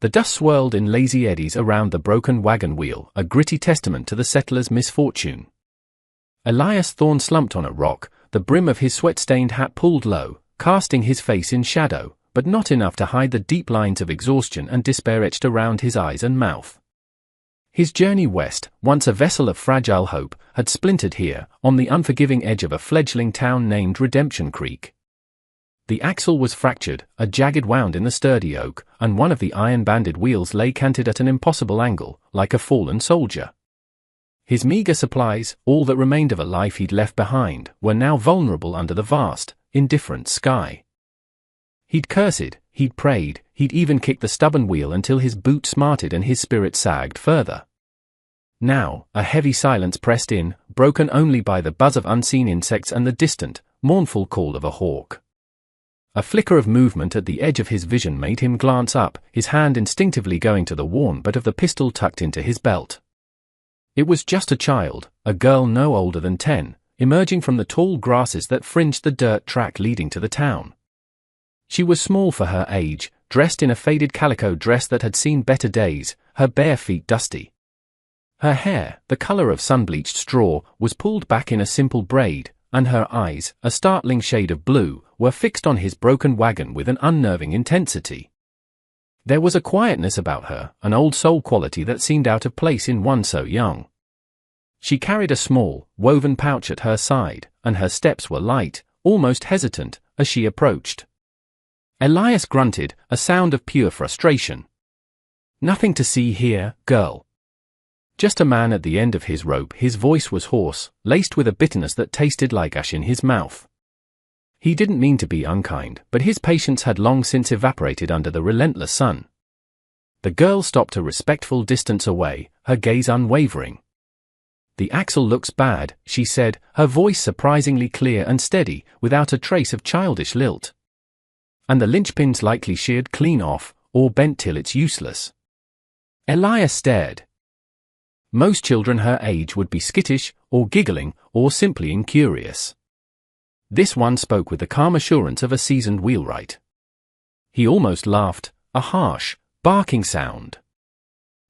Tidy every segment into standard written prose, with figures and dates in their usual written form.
The dust swirled in lazy eddies around the broken wagon wheel, a gritty testament to the settler's misfortune. Elias Thorne slumped on a rock, the brim of his sweat-stained hat pulled low, casting his face in shadow, but not enough to hide the deep lines of exhaustion and despair etched around his eyes and mouth. His journey west, once a vessel of fragile hope, had splintered here, on the unforgiving edge of a fledgling town named Redemption Creek. The axle was fractured, a jagged wound in the sturdy oak, and one of the iron-banded wheels lay canted at an impossible angle, like a fallen soldier. His meager supplies, all that remained of a life he'd left behind, were now vulnerable under the vast, indifferent sky. He'd cursed, he'd prayed, he'd even kicked the stubborn wheel until his boot smarted and his spirit sagged further. Now, a heavy silence pressed in, broken only by the buzz of unseen insects and the distant, mournful call of a hawk. A flicker of movement at the edge of his vision made him glance up, his hand instinctively going to the worn butt of the pistol tucked into his belt. It was just a child, a girl no older than 10, emerging from the tall grasses that fringed the dirt track leading to the town. She was small for her age, dressed in a faded calico dress that had seen better days, her bare feet dusty. Her hair, the color of sun-bleached straw, was pulled back in a simple braid, and her eyes, a startling shade of blue, were fixed on his broken wagon with an unnerving intensity. There was a quietness about her, an old soul quality that seemed out of place in one so young. She carried a small, woven pouch at her side, and her steps were light, almost hesitant, as she approached. Elias grunted, a sound of pure frustration. "Nothing to see here, girl." Just a man at the end of his rope. His voice was hoarse, laced with a bitterness that tasted like ash in his mouth. He didn't mean to be unkind, but his patience had long since evaporated under the relentless sun. The girl stopped a respectful distance away, her gaze unwavering. "The axle looks bad," she said, her voice surprisingly clear and steady, without a trace of childish lilt. "And the linchpin's likely sheared clean off, or bent till it's useless." Elias stared. Most children her age would be skittish, or giggling, or simply incurious. This one spoke with the calm assurance of a seasoned wheelwright. He almost laughed, a harsh, barking sound.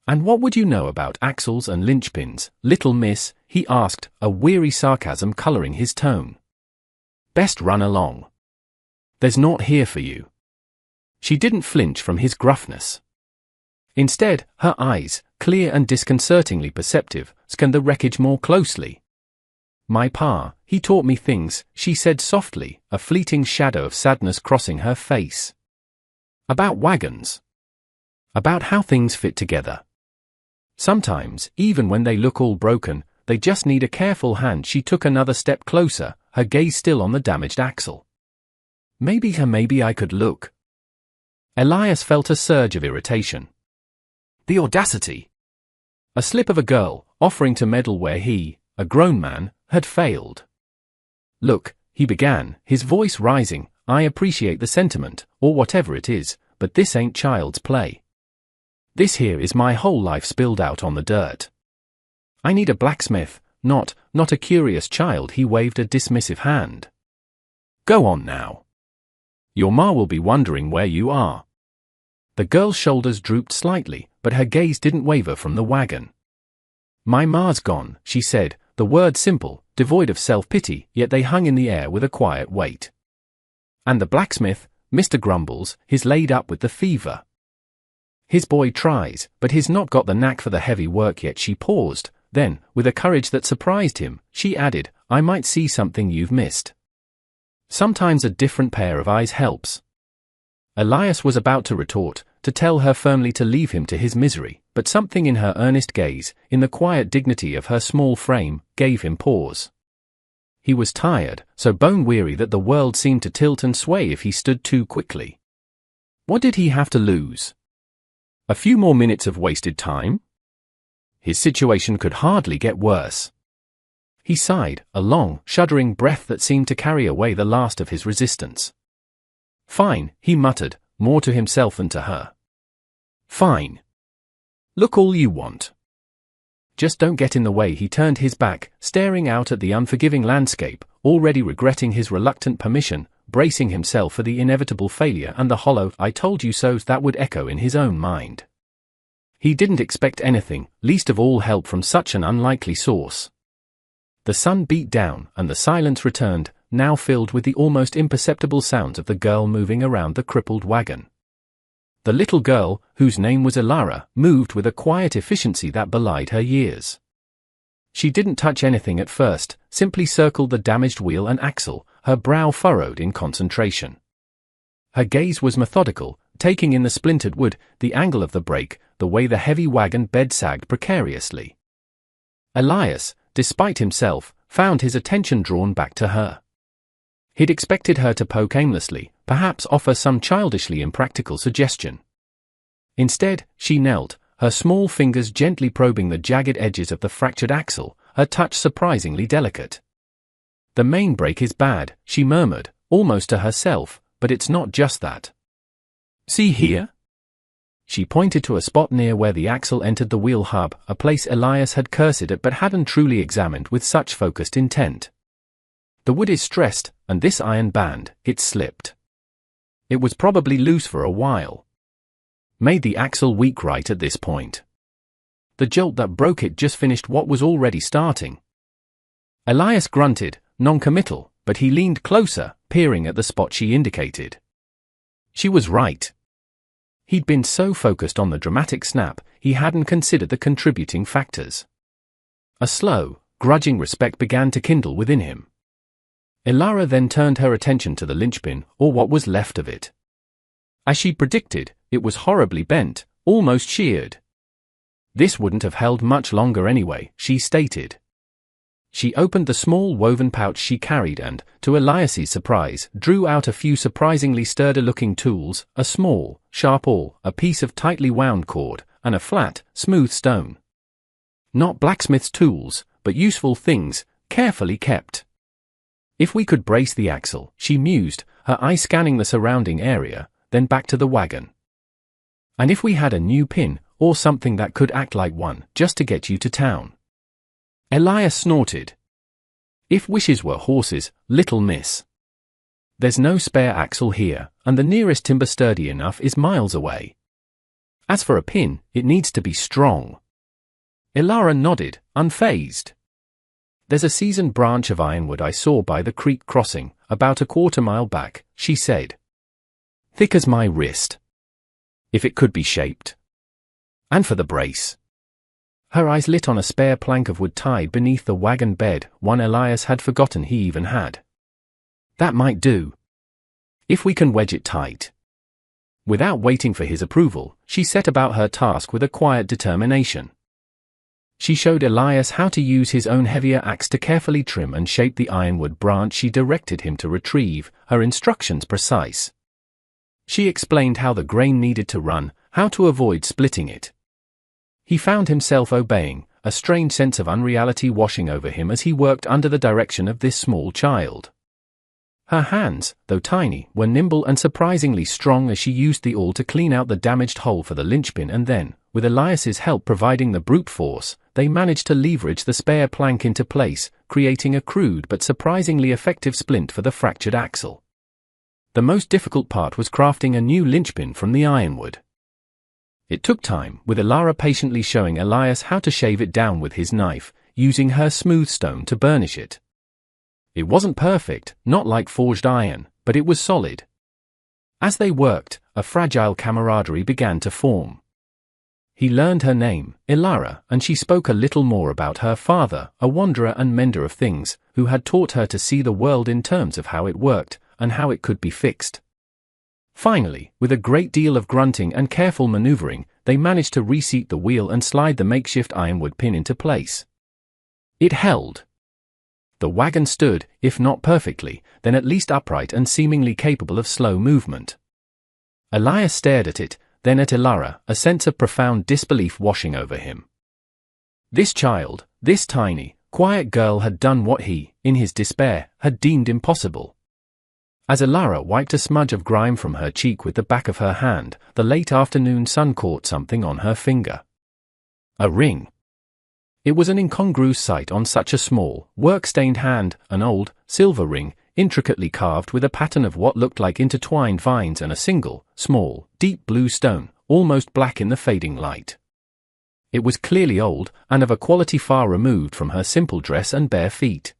"And what would you know about axles and linchpins, little miss?" he asked, a weary sarcasm coloring his tone. "Best run along. There's naught here for you." She didn't flinch from his gruffness. Instead, her eyes, clear and disconcertingly perceptive, scanned the wreckage more closely. "My pa, he taught me things," she said softly, a fleeting shadow of sadness crossing her face. "About wagons. About how things fit together. Sometimes, even when they look all broken, they just need a careful hand." She took another step closer, her gaze still on the damaged axle. Maybe I could look." Elias felt a surge of irritation. The audacity! A slip of a girl, offering to meddle where he, a grown man, had failed. "Look," he began, his voice rising, "I appreciate the sentiment, or whatever it is, but this ain't child's play. This here is my whole life spilled out on the dirt. I need a blacksmith, not a curious child." He waved a dismissive hand. "Go on now. Your ma will be wondering where you are." The girl's shoulders drooped slightly, but her gaze didn't waver from the wagon. "My ma's gone," she said, the words simple, devoid of self-pity, yet they hung in the air with a quiet weight. "And the blacksmith, Mr. Grumbles, he's laid up with the fever. His boy tries, but he's not got the knack for the heavy work yet." She paused, then, with a courage that surprised him, she added, "I might see something you've missed. Sometimes a different pair of eyes helps." Elias was about to retort, to tell her firmly to leave him to his misery, but something in her earnest gaze, in the quiet dignity of her small frame, gave him pause. He was tired, so bone-weary that the world seemed to tilt and sway if he stood too quickly. What did he have to lose? A few more minutes of wasted time? His situation could hardly get worse. He sighed, a long, shuddering breath that seemed to carry away the last of his resistance. "Fine," he muttered, more to himself than to her. "Fine. Look all you want. Just don't get in the way." He turned his back, staring out at the unforgiving landscape, already regretting his reluctant permission, bracing himself for the inevitable failure and the hollow "I told you so" that would echo in his own mind. He didn't expect anything, least of all help from such an unlikely source. The sun beat down, and the silence returned, now filled with the almost imperceptible sounds of the girl moving around the crippled wagon. The little girl, whose name was Elara, moved with a quiet efficiency that belied her years. She didn't touch anything at first, simply circled the damaged wheel and axle, her brow furrowed in concentration. Her gaze was methodical, taking in the splintered wood, the angle of the brake, the way the heavy wagon bed sagged precariously. Elias, despite himself, found his attention drawn back to her. He'd expected her to poke aimlessly, perhaps offer some childishly impractical suggestion. Instead, she knelt, her small fingers gently probing the jagged edges of the fractured axle, her touch surprisingly delicate. "The main brake is bad," she murmured, almost to herself, "but it's not just that. See here?" She pointed to a spot near where the axle entered the wheel hub, a place Elias had cursed at but hadn't truly examined with such focused intent. "The wood is stressed, and this iron band, it's slipped. It was probably loose for a while. Made the axle weak right at this point. The jolt that broke it just finished what was already starting." Elias grunted, non-committal, but he leaned closer, peering at the spot she indicated. She was right. He'd been so focused on the dramatic snap, he hadn't considered the contributing factors. A slow, grudging respect began to kindle within him. Elara then turned her attention to the linchpin, or what was left of it. As she predicted, it was horribly bent, almost sheared. This wouldn't have held much longer anyway, she stated. She opened the small woven pouch she carried and, to Elias's surprise, drew out a few surprisingly sturdy-looking tools, a small, sharp awl, a piece of tightly wound cord, and a flat, smooth stone. Not blacksmith's tools, but useful things, carefully kept. "If we could brace the axle," she mused, her eye scanning the surrounding area, then back to the wagon. "And if we had a new pin, or something that could act like one, just to get you to town." Elias snorted. "If wishes were horses, little miss. There's no spare axle here, and the nearest timber sturdy enough is miles away. As for a pin, it needs to be strong." Elara nodded, unfazed. "There's a seasoned branch of ironwood I saw by the creek crossing, about a quarter-mile back," she said. "Thick as my wrist. If it could be shaped. And for the brace." Her eyes lit on a spare plank of wood tied beneath the wagon bed, one Elias had forgotten he even had. "That might do. If we can wedge it tight." Without waiting for his approval, she set about her task with a quiet determination. She showed Elias how to use his own heavier axe to carefully trim and shape the ironwood branch she directed him to retrieve, her instructions precise. She explained how the grain needed to run, how to avoid splitting it. He found himself obeying, a strange sense of unreality washing over him as he worked under the direction of this small child. Her hands, though tiny, were nimble and surprisingly strong as she used the awl to clean out the damaged hole for the linchpin, and then, with Elias's help providing the brute force, they managed to leverage the spare plank into place, creating a crude but surprisingly effective splint for the fractured axle. The most difficult part was crafting a new linchpin from the ironwood. It took time, with Elara patiently showing Elias how to shave it down with his knife, using her smooth stone to burnish it. It wasn't perfect, not like forged iron, but it was solid. As they worked, a fragile camaraderie began to form. He learned her name, Elara, and she spoke a little more about her father, a wanderer and mender of things, who had taught her to see the world in terms of how it worked, and how it could be fixed. Finally, with a great deal of grunting and careful maneuvering, they managed to reseat the wheel and slide the makeshift ironwood pin into place. It held. The wagon stood, if not perfectly, then at least upright and seemingly capable of slow movement. Elias stared at it, then at Elara, a sense of profound disbelief washing over him. This child, this tiny, quiet girl had done what he, in his despair, had deemed impossible. As Elara wiped a smudge of grime from her cheek with the back of her hand, the late afternoon sun caught something on her finger. A ring. It was an incongruous sight on such a small, work-stained hand, an old, silver ring, intricately carved with a pattern of what looked like intertwined vines and a single, small, deep blue stone, almost black in the fading light. It was clearly old, and of a quality far removed from her simple dress and bare feet.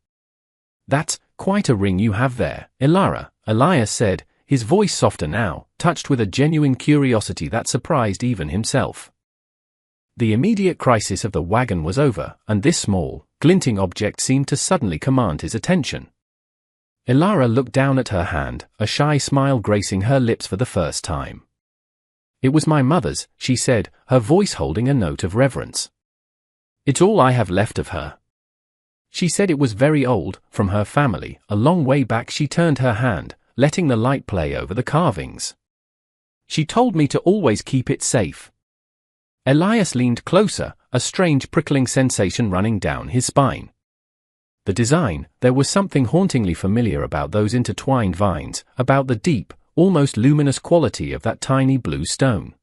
"That's quite a ring you have there, Ilara," Elias said, his voice softer now, touched with a genuine curiosity that surprised even himself. The immediate crisis of the wagon was over, and this small, glinting object seemed to suddenly command his attention. Ilara looked down at her hand, a shy smile gracing her lips for the first time. "It was my mother's," she said, her voice holding a note of reverence. "It's all I have left of her." She said it was very old, from her family, a long way back. She turned her hand, letting the light play over the carvings. "She told me to always keep it safe." Elias leaned closer, a strange prickling sensation running down his spine. The design, there was something hauntingly familiar about those intertwined vines, about the deep, almost luminous quality of that tiny blue stone.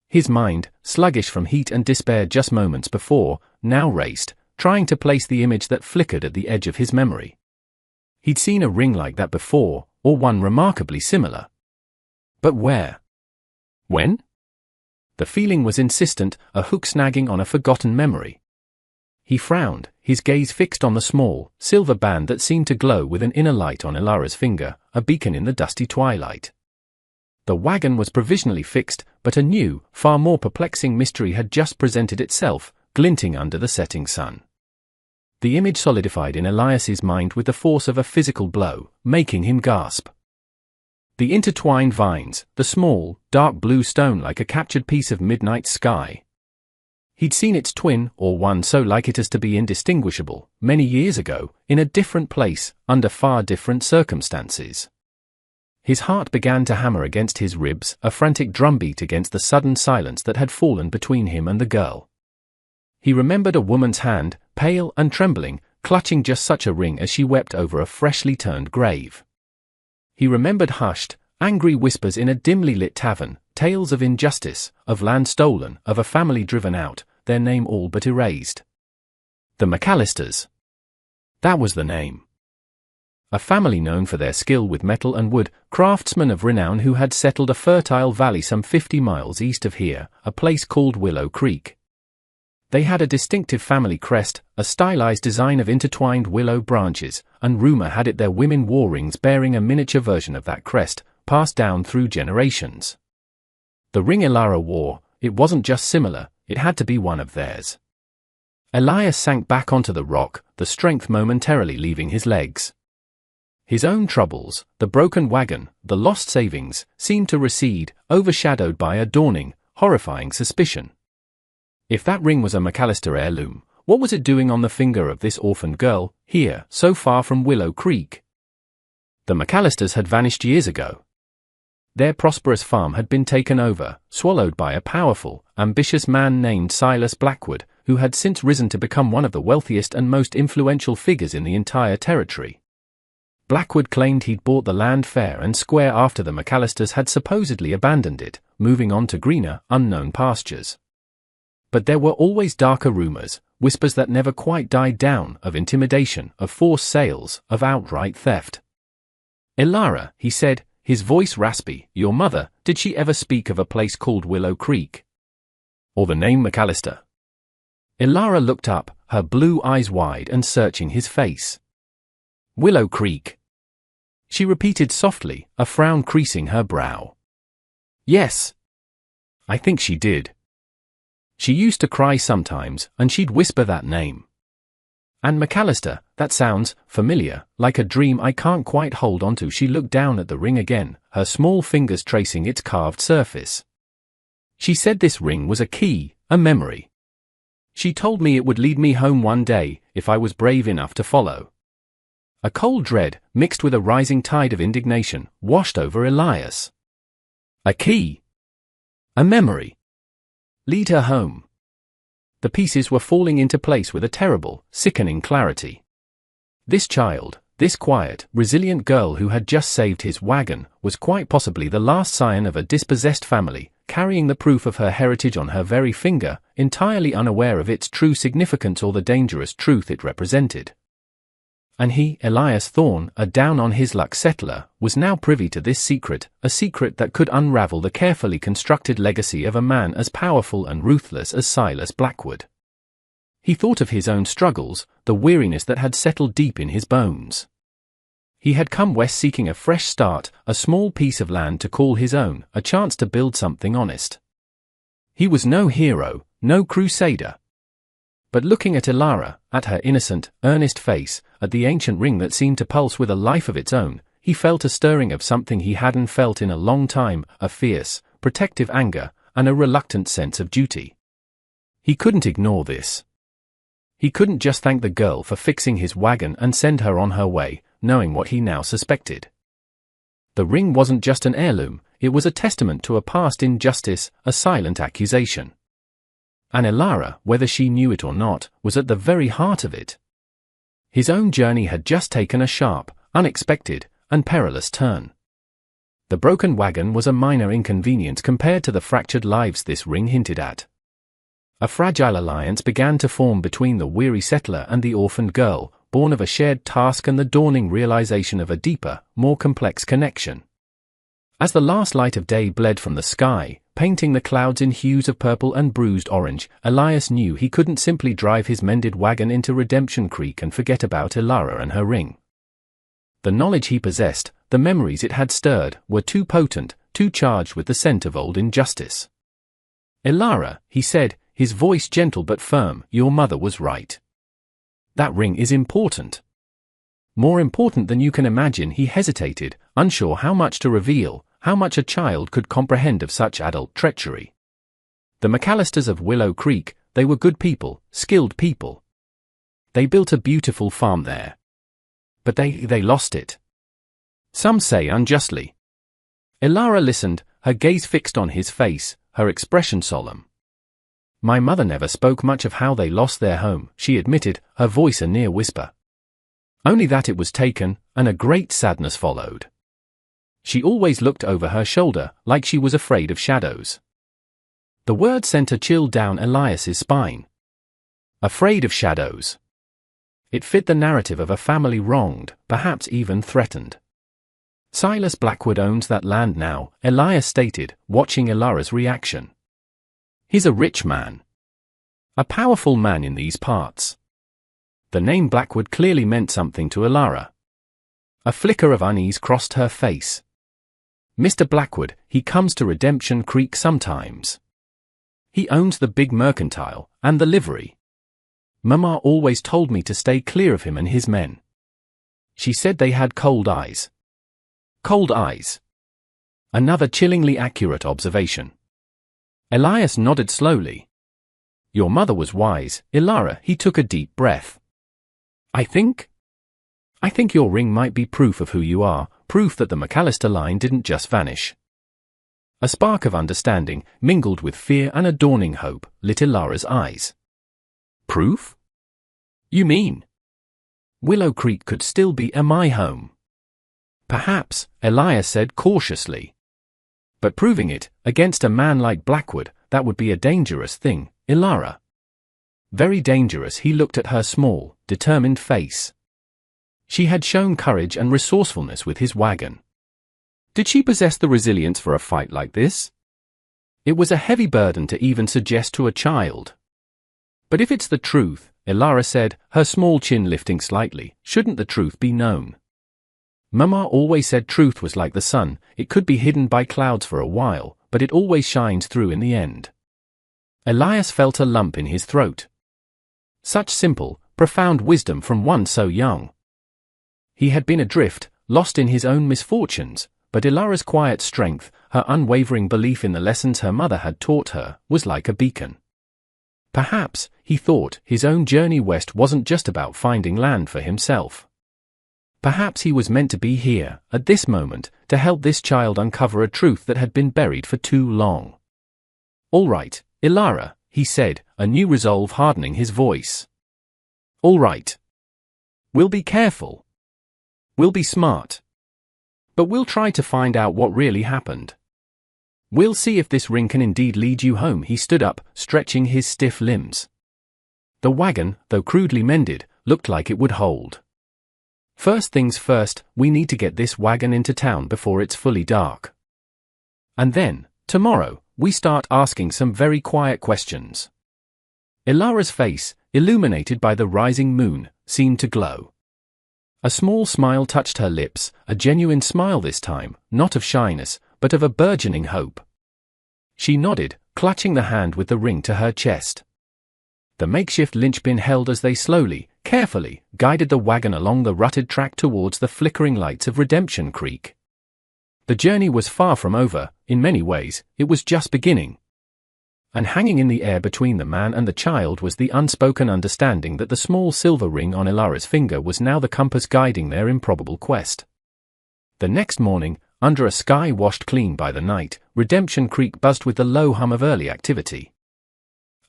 His mind, sluggish from heat and despair just moments before, now raced, trying to place the image that flickered at the edge of his memory. He'd seen a ring like that before, or one remarkably similar. But where? When? The feeling was insistent, a hook snagging on a forgotten memory. He frowned, his gaze fixed on the small, silver band that seemed to glow with an inner light on Ilara's finger, a beacon in the dusty twilight. The wagon was provisionally fixed, but a new, far more perplexing mystery had just presented itself, glinting under the setting sun. The image solidified in Elias's mind with the force of a physical blow, making him gasp. The intertwined vines, the small, dark blue stone like a captured piece of midnight sky. He'd seen its twin, or one so like it as to be indistinguishable, many years ago, in a different place, under far different circumstances. His heart began to hammer against his ribs, a frantic drumbeat against the sudden silence that had fallen between him and the girl. He remembered a woman's hand, pale and trembling, clutching just such a ring as she wept over a freshly turned grave. He remembered hushed, angry whispers in a dimly lit tavern, tales of injustice, of land stolen, of a family driven out, their name all but erased. The McAllisters. That was the name. A family known for their skill with metal and wood, craftsmen of renown who had settled a fertile valley some 50 miles east of here, a place called Willow Creek. They had a distinctive family crest, a stylized design of intertwined willow branches, and rumor had it their women wore rings bearing a miniature version of that crest, passed down through generations. The ring Ilara wore, it wasn't just similar, it had to be one of theirs. Elias sank back onto the rock, the strength momentarily leaving his legs. His own troubles, the broken wagon, the lost savings, seemed to recede, overshadowed by a dawning, horrifying suspicion. If that ring was a McAllister heirloom, what was it doing on the finger of this orphaned girl, here, so far from Willow Creek? The McAllisters had vanished years ago. Their prosperous farm had been taken over, swallowed by a powerful, ambitious man named Silas Blackwood, who had since risen to become one of the wealthiest and most influential figures in the entire territory. Blackwood claimed he'd bought the land fair and square after the McAllisters had supposedly abandoned it, moving on to greener, unknown pastures. But there were always darker rumors, whispers that never quite died down, of intimidation, of forced sales, of outright theft. "Ilara," he said, his voice raspy, "your mother, did she ever speak of a place called Willow Creek? Or the name McAllister?" Ilara looked up, her blue eyes wide and searching his face. "Willow Creek," she repeated softly, a frown creasing her brow. "Yes. I think she did. She used to cry sometimes, and she'd whisper that name. And McAllister, that sounds familiar, like a dream I can't quite hold onto." She looked down at the ring again, her small fingers tracing its carved surface. "She said this ring was a key, a memory. She told me it would lead me home one day, if I was brave enough to follow." A cold dread, mixed with a rising tide of indignation, washed over Elias. A key. A memory. Lead her home. The pieces were falling into place with a terrible, sickening clarity. This child, this quiet, resilient girl who had just saved his wagon, was quite possibly the last scion of a dispossessed family, carrying the proof of her heritage on her very finger, entirely unaware of its true significance or the dangerous truth it represented. And he, Elias Thorne, a down-on-his-luck settler, was now privy to this secret, a secret that could unravel the carefully constructed legacy of a man as powerful and ruthless as Silas Blackwood. He thought of his own struggles, the weariness that had settled deep in his bones. He had come west seeking a fresh start, a small piece of land to call his own, a chance to build something honest. He was no hero, no crusader. But looking at Ilara, at her innocent, earnest face, at the ancient ring that seemed to pulse with a life of its own, he felt a stirring of something he hadn't felt in a long time, a fierce, protective anger, and a reluctant sense of duty. He couldn't ignore this. He couldn't just thank the girl for fixing his wagon and send her on her way, knowing what he now suspected. The ring wasn't just an heirloom, it was a testament to a past injustice, a silent accusation. And Ilara, whether she knew it or not, was at the very heart of it. His own journey had just taken a sharp, unexpected, and perilous turn. The broken wagon was a minor inconvenience compared to the fractured lives this ring hinted at. A fragile alliance began to form between the weary settler and the orphaned girl, born of a shared task and the dawning realization of a deeper, more complex connection. As the last light of day bled from the sky, painting the clouds in hues of purple and bruised orange, Elias knew he couldn't simply drive his mended wagon into Redemption Creek and forget about Ilara and her ring. The knowledge he possessed, the memories it had stirred, were too potent, too charged with the scent of old injustice. "Ilara," he said, his voice gentle but firm, "your mother was right. That ring is important. More important than you can imagine." He hesitated, unsure how much to reveal, how much a child could comprehend of such adult treachery. The McAllisters of Willow Creek, they were good people, skilled people. They built a beautiful farm there. But they lost it. Some say unjustly. Ilara listened, her gaze fixed on his face, her expression solemn. "My mother never spoke much of how they lost their home," she admitted, her voice a near whisper. "Only that it was taken, and a great sadness followed. She always looked over her shoulder, like she was afraid of shadows." The word sent a chill down Elias's spine. Afraid of shadows. It fit the narrative of a family wronged, perhaps even threatened. "Silas Blackwood owns that land now," Elias stated, watching Ilara's reaction. "He's a rich man. A powerful man in these parts." The name Blackwood clearly meant something to Ilara. A flicker of unease crossed her face. "Mr. Blackwood, he comes to Redemption Creek sometimes. He owns the big mercantile, and the livery. Mama always told me to stay clear of him and his men. She said they had cold eyes." Cold eyes. Another chillingly accurate observation. Elias nodded slowly. "Your mother was wise, Ilara." He took a deep breath. I think your ring might be proof of who you are, proof that the McAllister line didn't just vanish." A spark of understanding, mingled with fear and a dawning hope, lit Ilara's eyes. "Proof? You mean Willow Creek could still be my home?" "Perhaps," Elias said cautiously. "But proving it, against a man like Blackwood, that would be a dangerous thing, Ilara." Very dangerous. He looked at her small, determined face. She had shown courage and resourcefulness with his wagon. Did she possess the resilience for a fight like this? It was a heavy burden to even suggest to a child. "But if it's the truth," Ilara said, her small chin lifting slightly, "shouldn't the truth be known? Mama always said truth was like the sun, it could be hidden by clouds for a while, but it always shines through in the end." Elias felt a lump in his throat. Such simple, profound wisdom from one so young. He had been adrift, lost in his own misfortunes, but Ilara's quiet strength, her unwavering belief in the lessons her mother had taught her, was like a beacon. Perhaps, he thought, his own journey west wasn't just about finding land for himself. Perhaps he was meant to be here, at this moment, to help this child uncover a truth that had been buried for too long. "All right, Ilara," he said, a new resolve hardening his voice. "All right. We'll be careful. We'll be smart. But we'll try to find out what really happened. We'll see if this ring can indeed lead you home." He stood up, stretching his stiff limbs. The wagon, though crudely mended, looked like it would hold. First things first, we need to get this wagon into town before it's fully dark. And then, tomorrow, we start asking some very quiet questions. Ilara's face, illuminated by the rising moon, seemed to glow. A small smile touched her lips, a genuine smile this time, not of shyness, but of a burgeoning hope. She nodded, clutching the hand with the ring to her chest. The makeshift linchpin held as they slowly, carefully, guided the wagon along the rutted track towards the flickering lights of Redemption Creek. The journey was far from over. In many ways, it was just beginning. And hanging in the air between the man and the child was the unspoken understanding that the small silver ring on Ilara's finger was now the compass guiding their improbable quest. The next morning, under a sky washed clean by the night, Redemption Creek buzzed with the low hum of early activity.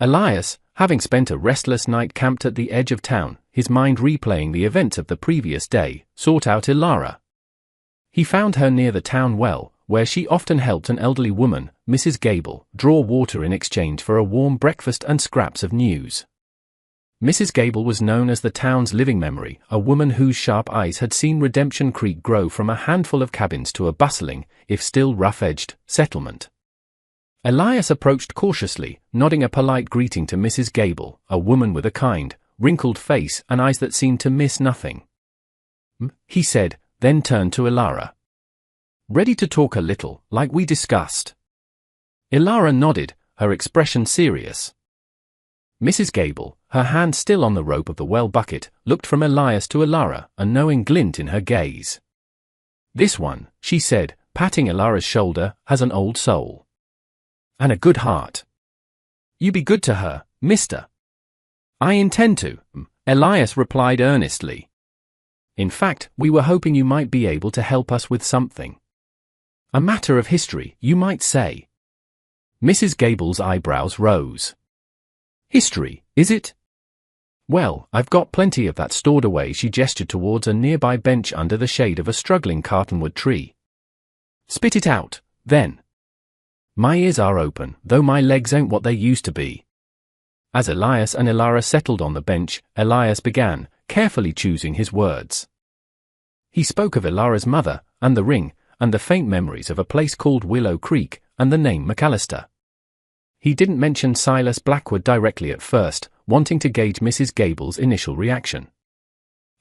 Elias, having spent a restless night camped at the edge of town, his mind replaying the events of the previous day, sought out Ilara. He found her near the town well, where she often helped an elderly woman, Mrs. Gable, draw water in exchange for a warm breakfast and scraps of news. Mrs. Gable was known as the town's living memory, a woman whose sharp eyes had seen Redemption Creek grow from a handful of cabins to a bustling, if still rough-edged, settlement. Elias approached cautiously, nodding a polite greeting to Mrs. Gable, a woman with a kind, wrinkled face and eyes that seemed to miss nothing. He said, then turned to Ilara. Ready to talk a little, like we discussed? Ilara nodded, her expression serious. Mrs. Gable, her hand still on the rope of the well bucket, looked from Elias to Ilara, a knowing glint in her gaze. This one, she said, patting Ilara's shoulder, has an old soul. And a good heart. You be good to her, mister. I intend to, Elias replied earnestly. In fact, we were hoping you might be able to help us with something. A matter of history, you might say. Mrs. Gable's eyebrows rose. History, is it? Well, I've got plenty of that stored away. She gestured towards a nearby bench under the shade of a struggling cottonwood tree. Spit it out, then. My ears are open, though my legs ain't what they used to be. As Elias and Ilara settled on the bench, Elias began, carefully choosing his words. He spoke of Ilara's mother, and the ring, and the faint memories of a place called Willow Creek, and the name McAllister. He didn't mention Silas Blackwood directly at first, wanting to gauge Mrs. Gable's initial reaction.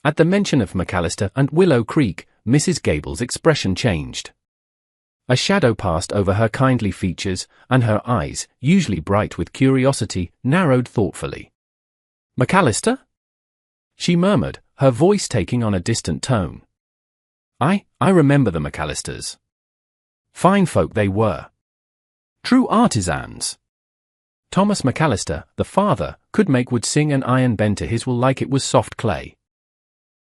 At the mention of McAllister and Willow Creek, Mrs. Gable's expression changed. A shadow passed over her kindly features, and her eyes, usually bright with curiosity, narrowed thoughtfully. McAllister? She murmured, her voice taking on a distant tone. I remember the McAllisters. Fine folk they were. True artisans. Thomas McAllister, the father, could make wood sing and iron bend to his will like it was soft clay.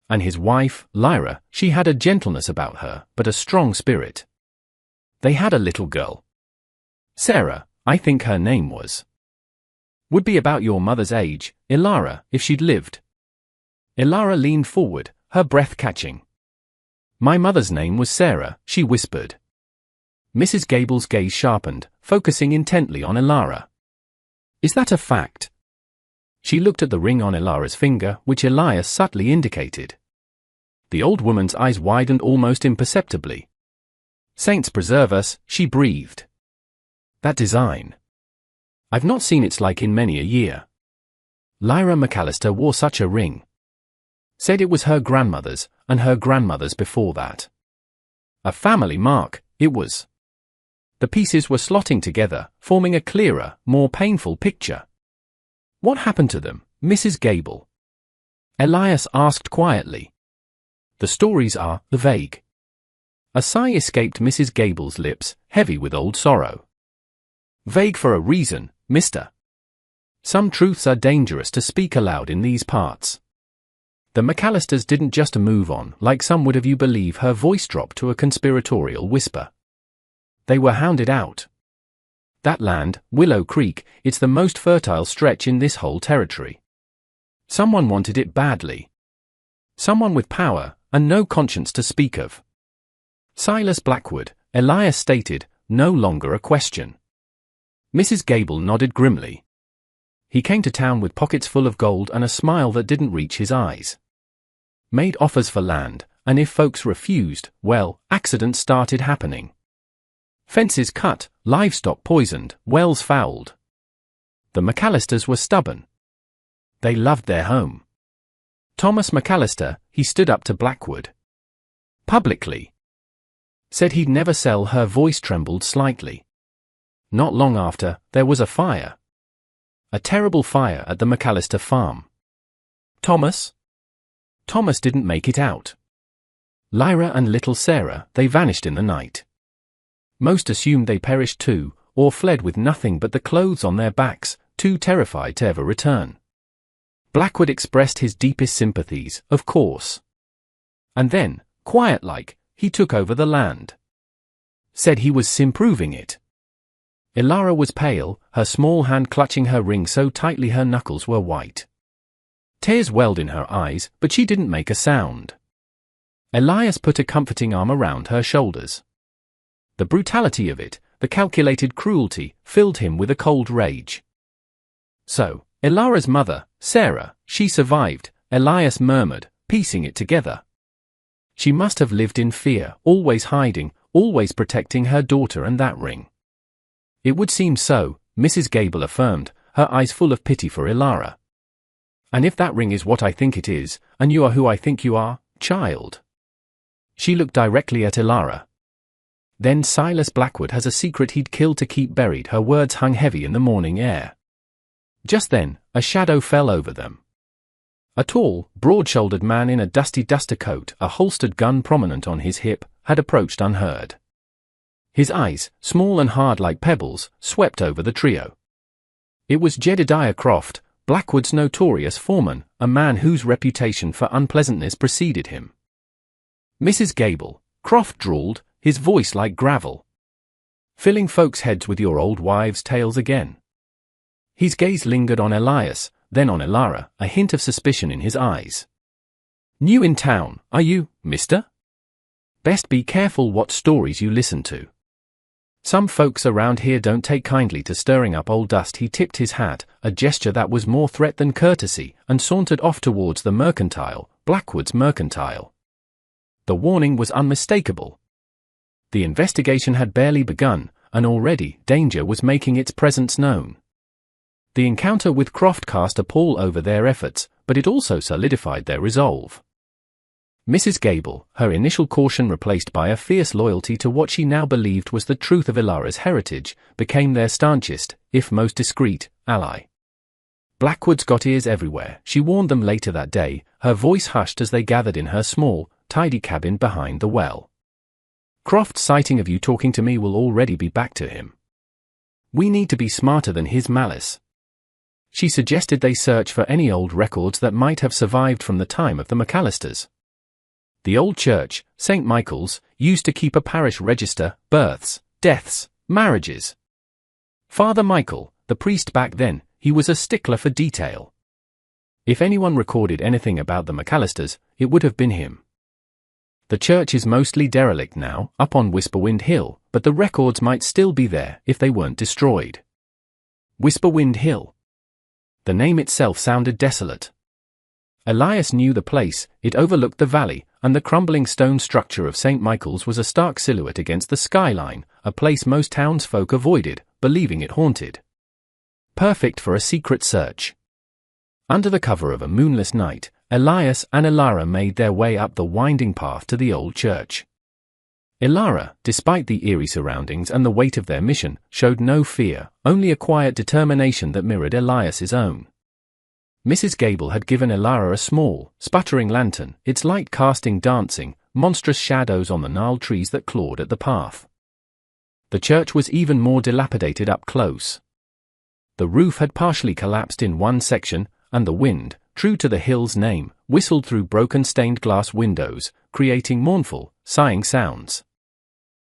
And his wife, Lyra, she had a gentleness about her, but a strong spirit. They had a little girl. Sarah, I think her name was. Would be about your mother's age, Ilara, if she'd lived. Ilara leaned forward, her breath catching. My mother's name was Sarah, she whispered. Mrs. Gable's gaze sharpened, focusing intently on Ilara. Is that a fact? She looked at the ring on Ilara's finger, which Elias subtly indicated. The old woman's eyes widened almost imperceptibly. Saints preserve us, she breathed. That design. I've not seen its like in many a year. Lyra McAllister wore such a ring. Said it was her grandmother's, and her grandmother's before that. A family mark, it was. The pieces were slotting together, forming a clearer, more painful picture. What happened to them, Mrs. Gable? Elias asked quietly. The stories are vague. A sigh escaped Mrs. Gable's lips, heavy with old sorrow. Vague for a reason, mister. Some truths are dangerous to speak aloud in these parts. The McAllisters didn't just move on, like some would have you believe. Her voice dropped to a conspiratorial whisper. They were hounded out. That land, Willow Creek, it's the most fertile stretch in this whole territory. Someone wanted it badly. Someone with power, and no conscience to speak of. Silas Blackwood, Elias stated, no longer a question. Mrs. Gable nodded grimly. He came to town with pockets full of gold and a smile that didn't reach his eyes. made offers for land, and if folks refused, well, accidents started happening. Fences cut, livestock poisoned, wells fouled. The McAllisters were stubborn. They loved their home. Thomas McAllister, he stood up to Blackwood. Publicly. Said he'd never sell. Her voice trembled slightly. Not long after, there was a fire. A terrible fire at the McAllister farm. Thomas didn't make it out. Lyra and little Sarah, they vanished in the night. Most assumed they perished too, or fled with nothing but the clothes on their backs, too terrified to ever return. Blackwood expressed his deepest sympathies, of course. And then, quiet-like, he took over the land. Said he was improving it. Ilara was pale, her small hand clutching her ring so tightly her knuckles were white. Tears welled in her eyes, but she didn't make a sound. Elias put a comforting arm around her shoulders. The brutality of it, the calculated cruelty, filled him with a cold rage. So, Ilara's mother, Sarah, she survived, Elias murmured, piecing it together. She must have lived in fear, always hiding, always protecting her daughter and that ring. It would seem so, Mrs. Gable affirmed, her eyes full of pity for Ilara. And if that ring is what I think it is, and you are who I think you are, child. She looked directly at Ilara. Then Silas Blackwood has a secret he'd kill to keep buried. Her words hung heavy in the morning air. Just then, a shadow fell over them. A tall, broad-shouldered man in a dusty duster coat, a holstered gun prominent on his hip, had approached unheard. His eyes, small and hard like pebbles, swept over the trio. It was Jedediah Croft, Blackwood's notorious foreman, a man whose reputation for unpleasantness preceded him. Mrs. Gable, Croft drawled, his voice like gravel. Filling folks' heads with your old wives' tales again. His gaze lingered on Elias, then on Ilara, a hint of suspicion in his eyes. New in town, are you, mister? Best be careful what stories you listen to. Some folks around here don't take kindly to stirring up old dust. He tipped his hat, a gesture that was more threat than courtesy, and sauntered off towards the mercantile, Blackwood's mercantile. The warning was unmistakable. The investigation had barely begun, and already danger was making its presence known. The encounter with Croft cast a pall over their efforts, but it also solidified their resolve. Mrs. Gable, her initial caution replaced by a fierce loyalty to what she now believed was the truth of Ilara's heritage, became their stanchest, if most discreet, ally. Blackwood's got ears everywhere, she warned them later that day, her voice hushed as they gathered in her small, tidy cabin behind the well. Croft's sighting of you talking to me will already be back to him. We need to be smarter than his malice. She suggested they search for any old records that might have survived from the time of the McAllisters. The old church, St. Michael's, used to keep a parish register, births, deaths, marriages. Father Michael, the priest back then, he was a stickler for detail. If anyone recorded anything about the McAllisters, it would have been him. The church is mostly derelict now, up on Whisperwind Hill, but the records might still be there if they weren't destroyed. Whisperwind Hill. The name itself sounded desolate. Elias knew the place, it overlooked the valley, and the crumbling stone structure of St. Michael's was a stark silhouette against the skyline, a place most townsfolk avoided, believing it haunted. Perfect for a secret search. Under the cover of a moonless night, Elias and Ilara made their way up the winding path to the old church. Ilara, despite the eerie surroundings and the weight of their mission, showed no fear, only a quiet determination that mirrored Elias's own. Mrs. Gable had given Ilara a small, sputtering lantern, its light casting dancing, monstrous shadows on the gnarled trees that clawed at the path. The church was even more dilapidated up close. The roof had partially collapsed in one section, and the wind, true to the hill's name, whistled through broken stained glass windows, creating mournful, sighing sounds.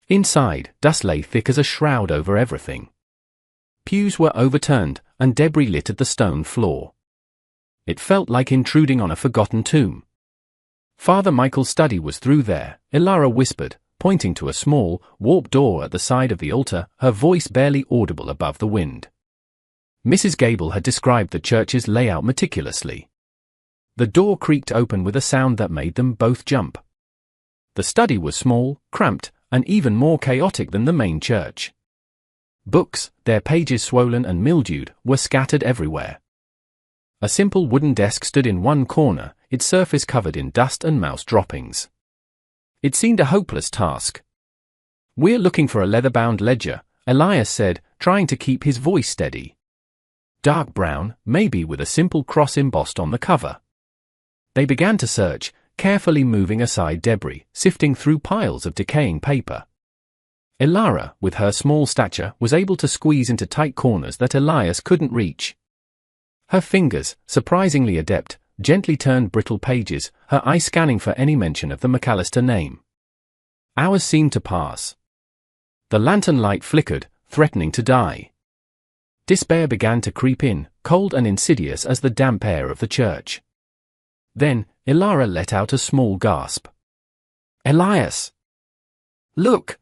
Inside, dust lay thick as a shroud over everything. Pews were overturned, and debris littered the stone floor. It felt like intruding on a forgotten tomb. Father Michael's study was through there, Ilara whispered, pointing to a small, warped door at the side of the altar, her voice barely audible above the wind. Mrs. Gable had described the church's layout meticulously. The door creaked open with a sound that made them both jump. The study was small, cramped, and even more chaotic than the main church. Books, their pages swollen and mildewed, were scattered everywhere. A simple wooden desk stood in one corner, its surface covered in dust and mouse droppings. It seemed a hopeless task. "We're looking for a leather-bound ledger," Elias said, trying to keep his voice steady. "Dark brown, maybe with a simple cross embossed on the cover." They began to search, carefully moving aside debris, sifting through piles of decaying paper. Elara, with her small stature, was able to squeeze into tight corners that Elias couldn't reach. Her fingers, surprisingly adept, gently turned brittle pages, her eye scanning for any mention of the McAllister name. Hours seemed to pass. The lantern light flickered, threatening to die. Despair began to creep in, cold and insidious as the damp air of the church. Then, Elara let out a small gasp. "Elias! Look!"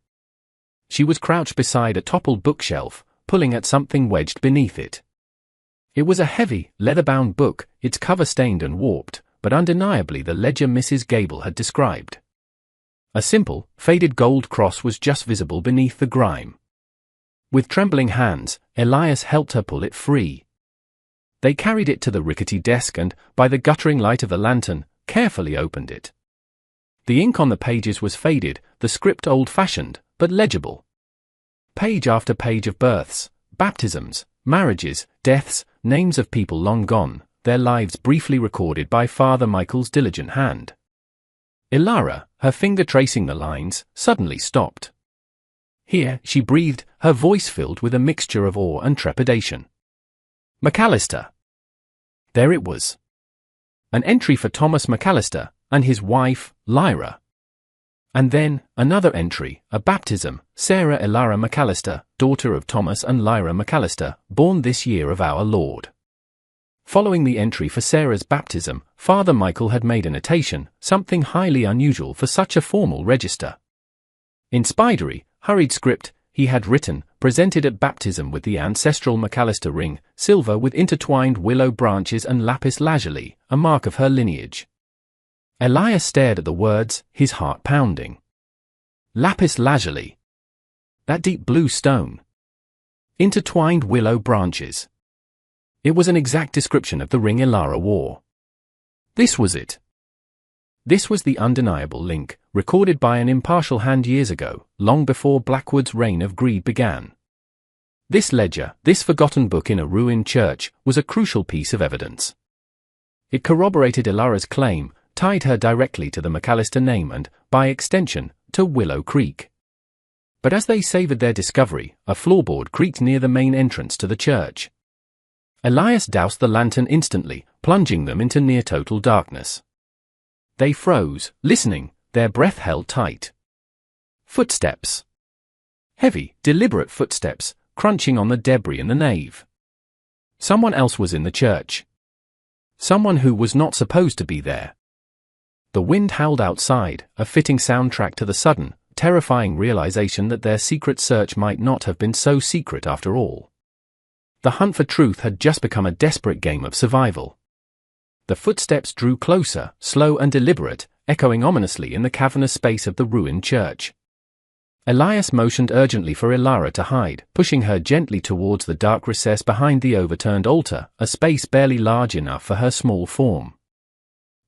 She was crouched beside a toppled bookshelf, pulling at something wedged beneath it. It was a heavy, leather-bound book, its cover stained and warped, but undeniably the ledger Mrs. Gable had described. A simple, faded gold cross was just visible beneath the grime. With trembling hands, Elias helped her pull it free. They carried it to the rickety desk and, by the guttering light of the lantern, carefully opened it. The ink on the pages was faded, the script old-fashioned, but legible. Page after page of births, baptisms, marriages, deaths, names of people long gone, their lives briefly recorded by Father Michael's diligent hand. Elara, her finger tracing the lines, suddenly stopped. "Here," she breathed, her voice filled with a mixture of awe and trepidation. McAllister. There it was. An entry for Thomas McAllister, and his wife, Lyra. And then, another entry, a baptism, Sarah Elara McAllister, daughter of Thomas and Lyra McAllister, born this year of our Lord. Following the entry for Sarah's baptism, Father Michael had made a notation, something highly unusual for such a formal register. In spidery, hurried script, he had written, "Presented at baptism with the ancestral McAllister ring, silver with intertwined willow branches and lapis lazuli, a mark of her lineage." Elias stared at the words, his heart pounding. Lapis lazuli. That deep blue stone. Intertwined willow branches. It was an exact description of the ring Elara wore. This was it. This was the undeniable link, recorded by an impartial hand years ago, long before Blackwood's reign of greed began. This ledger, this forgotten book in a ruined church, was a crucial piece of evidence. It corroborated Elara's claim, tied her directly to the McAllister name and, by extension, to Willow Creek. But as they savored their discovery, a floorboard creaked near the main entrance to the church. Elias doused the lantern instantly, plunging them into near-total darkness. They froze, listening, their breath held tight. Footsteps. Heavy, deliberate footsteps, crunching on the debris in the nave. Someone else was in the church. Someone who was not supposed to be there. The wind howled outside, a fitting soundtrack to the sudden, terrifying realization that their secret search might not have been so secret after all. The hunt for truth had just become a desperate game of survival. The footsteps drew closer, slow and deliberate, echoing ominously in the cavernous space of the ruined church. Elias motioned urgently for Elara to hide, pushing her gently towards the dark recess behind the overturned altar, a space barely large enough for her small form.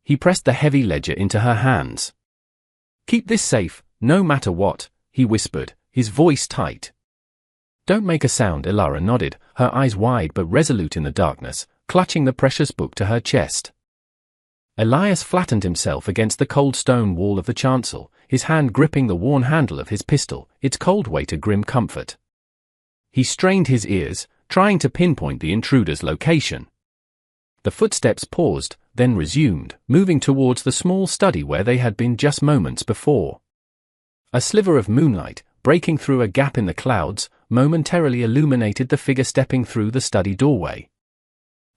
He pressed the heavy ledger into her hands. "Keep this safe, no matter what," he whispered, his voice tight. "Don't make a sound," Elara nodded, her eyes wide but resolute in the darkness, clutching the precious book to her chest. Elias flattened himself against the cold stone wall of the chancel, his hand gripping the worn handle of his pistol, its cold weight a grim comfort. He strained his ears, trying to pinpoint the intruder's location. The footsteps paused, then resumed, moving towards the small study where they had been just moments before. A sliver of moonlight, breaking through a gap in the clouds, momentarily illuminated the figure stepping through the study doorway.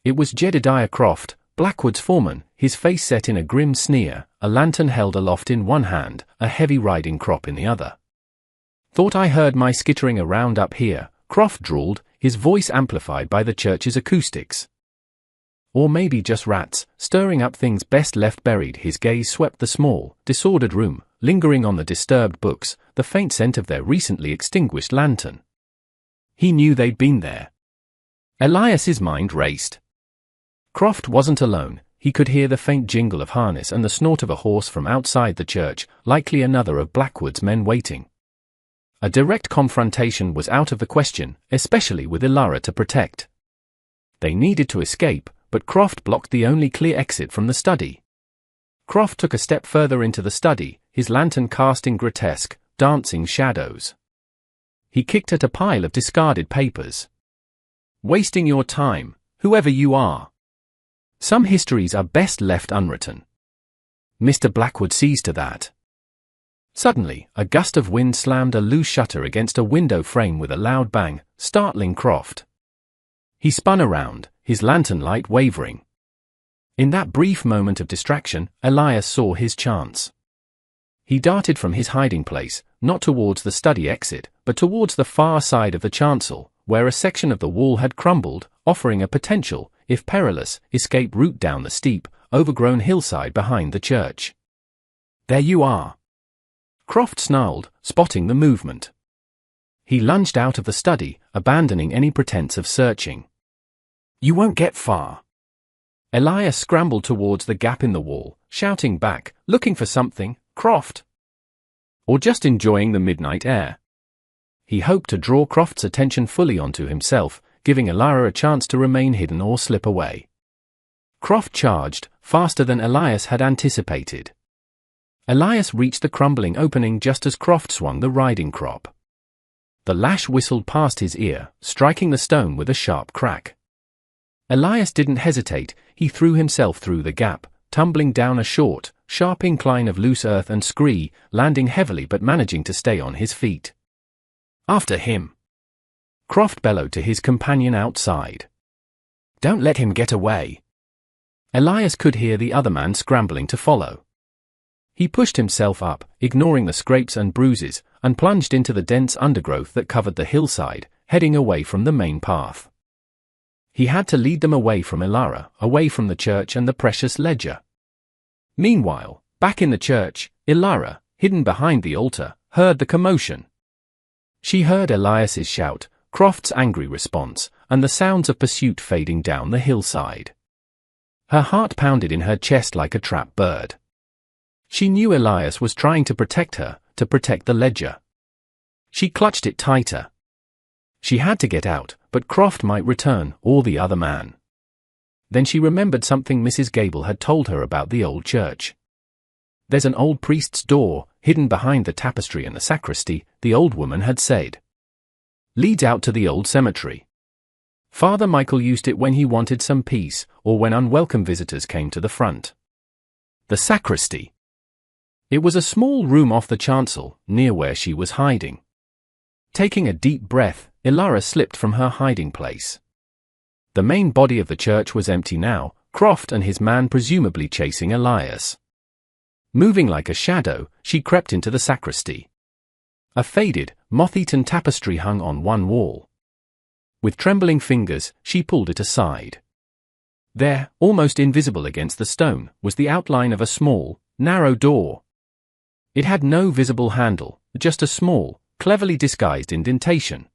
It was Jedediah Croft, Blackwood's foreman, his face set in a grim sneer, a lantern held aloft in one hand, a heavy riding crop in the other. "Thought I heard my skittering around up here," Croft drawled, his voice amplified by the church's acoustics. or maybe just rats, stirring up things best left buried. His gaze swept the small, disordered room, lingering on the disturbed books, the faint scent of their recently extinguished lantern. He knew they'd been there. Elias's mind raced. Croft wasn't alone. He could hear the faint jingle of harness and the snort of a horse from outside the church, likely another of Blackwood's men waiting. A direct confrontation was out of the question, especially with Elara to protect. They needed to escape, but Croft blocked the only clear exit from the study. Croft took a step further into the study, his lantern casting grotesque, dancing shadows. He kicked at a pile of discarded papers. "Wasting your time, whoever you are. Some histories are best left unwritten." Mr. Blackwood sees to that. Suddenly, a gust of wind slammed a loose shutter against a window frame with a loud bang, startling Croft. He spun around, his lantern light wavering. In that brief moment of distraction, Elias saw his chance. He darted from his hiding place, not towards the study exit, but towards the far side of the chancel, where a section of the wall had crumbled, offering a potential, if perilous, escape route down the steep, overgrown hillside behind the church. "There you are," Croft snarled, spotting the movement. He lunged out of the study, abandoning any pretense of searching. "You won't get far." Elias scrambled towards the gap in the wall, shouting back, "Looking for something, Croft? Or just enjoying the midnight air?" He hoped to draw Croft's attention fully onto himself, giving Elara a chance to remain hidden or slip away. Croft charged, faster than Elias had anticipated. Elias reached the crumbling opening just as Croft swung the riding crop. The lash whistled past his ear, striking the stone with a sharp crack. Elias didn't hesitate. He threw himself through the gap, tumbling down a short, sharp incline of loose earth and scree, landing heavily but managing to stay on his feet. "After him!" Croft bellowed to his companion outside. "Don't let him get away." Elias could hear the other man scrambling to follow. He pushed himself up, ignoring the scrapes and bruises, and plunged into the dense undergrowth that covered the hillside, heading away from the main path. He had to lead them away from Elara, away from the church and the precious ledger. Meanwhile, back in the church, Elara, hidden behind the altar, heard the commotion. She heard Elias's shout, Croft's angry response, and the sounds of pursuit fading down the hillside. Her heart pounded in her chest like a trapped bird. She knew Elias was trying to protect her, to protect the ledger. She clutched it tighter. She had to get out, but Croft might return, or the other man. Then she remembered something Mrs. Gable had told her about the old church. "There's an old priest's door, hidden behind the tapestry and the sacristy," the old woman had said. "Leads out to the old cemetery. Father Michael used it when he wanted some peace, or when unwelcome visitors came to the front." The sacristy. It was a small room off the chancel, near where she was hiding. Taking a deep breath, Elara slipped from her hiding place. The main body of the church was empty now, Croft and his man presumably chasing Elias. Moving like a shadow, she crept into the sacristy. A faded, moth-eaten tapestry hung on one wall. With trembling fingers, she pulled it aside. There, almost invisible against the stone, was the outline of a small, narrow door. It had no visible handle, just a small, cleverly disguised indentation.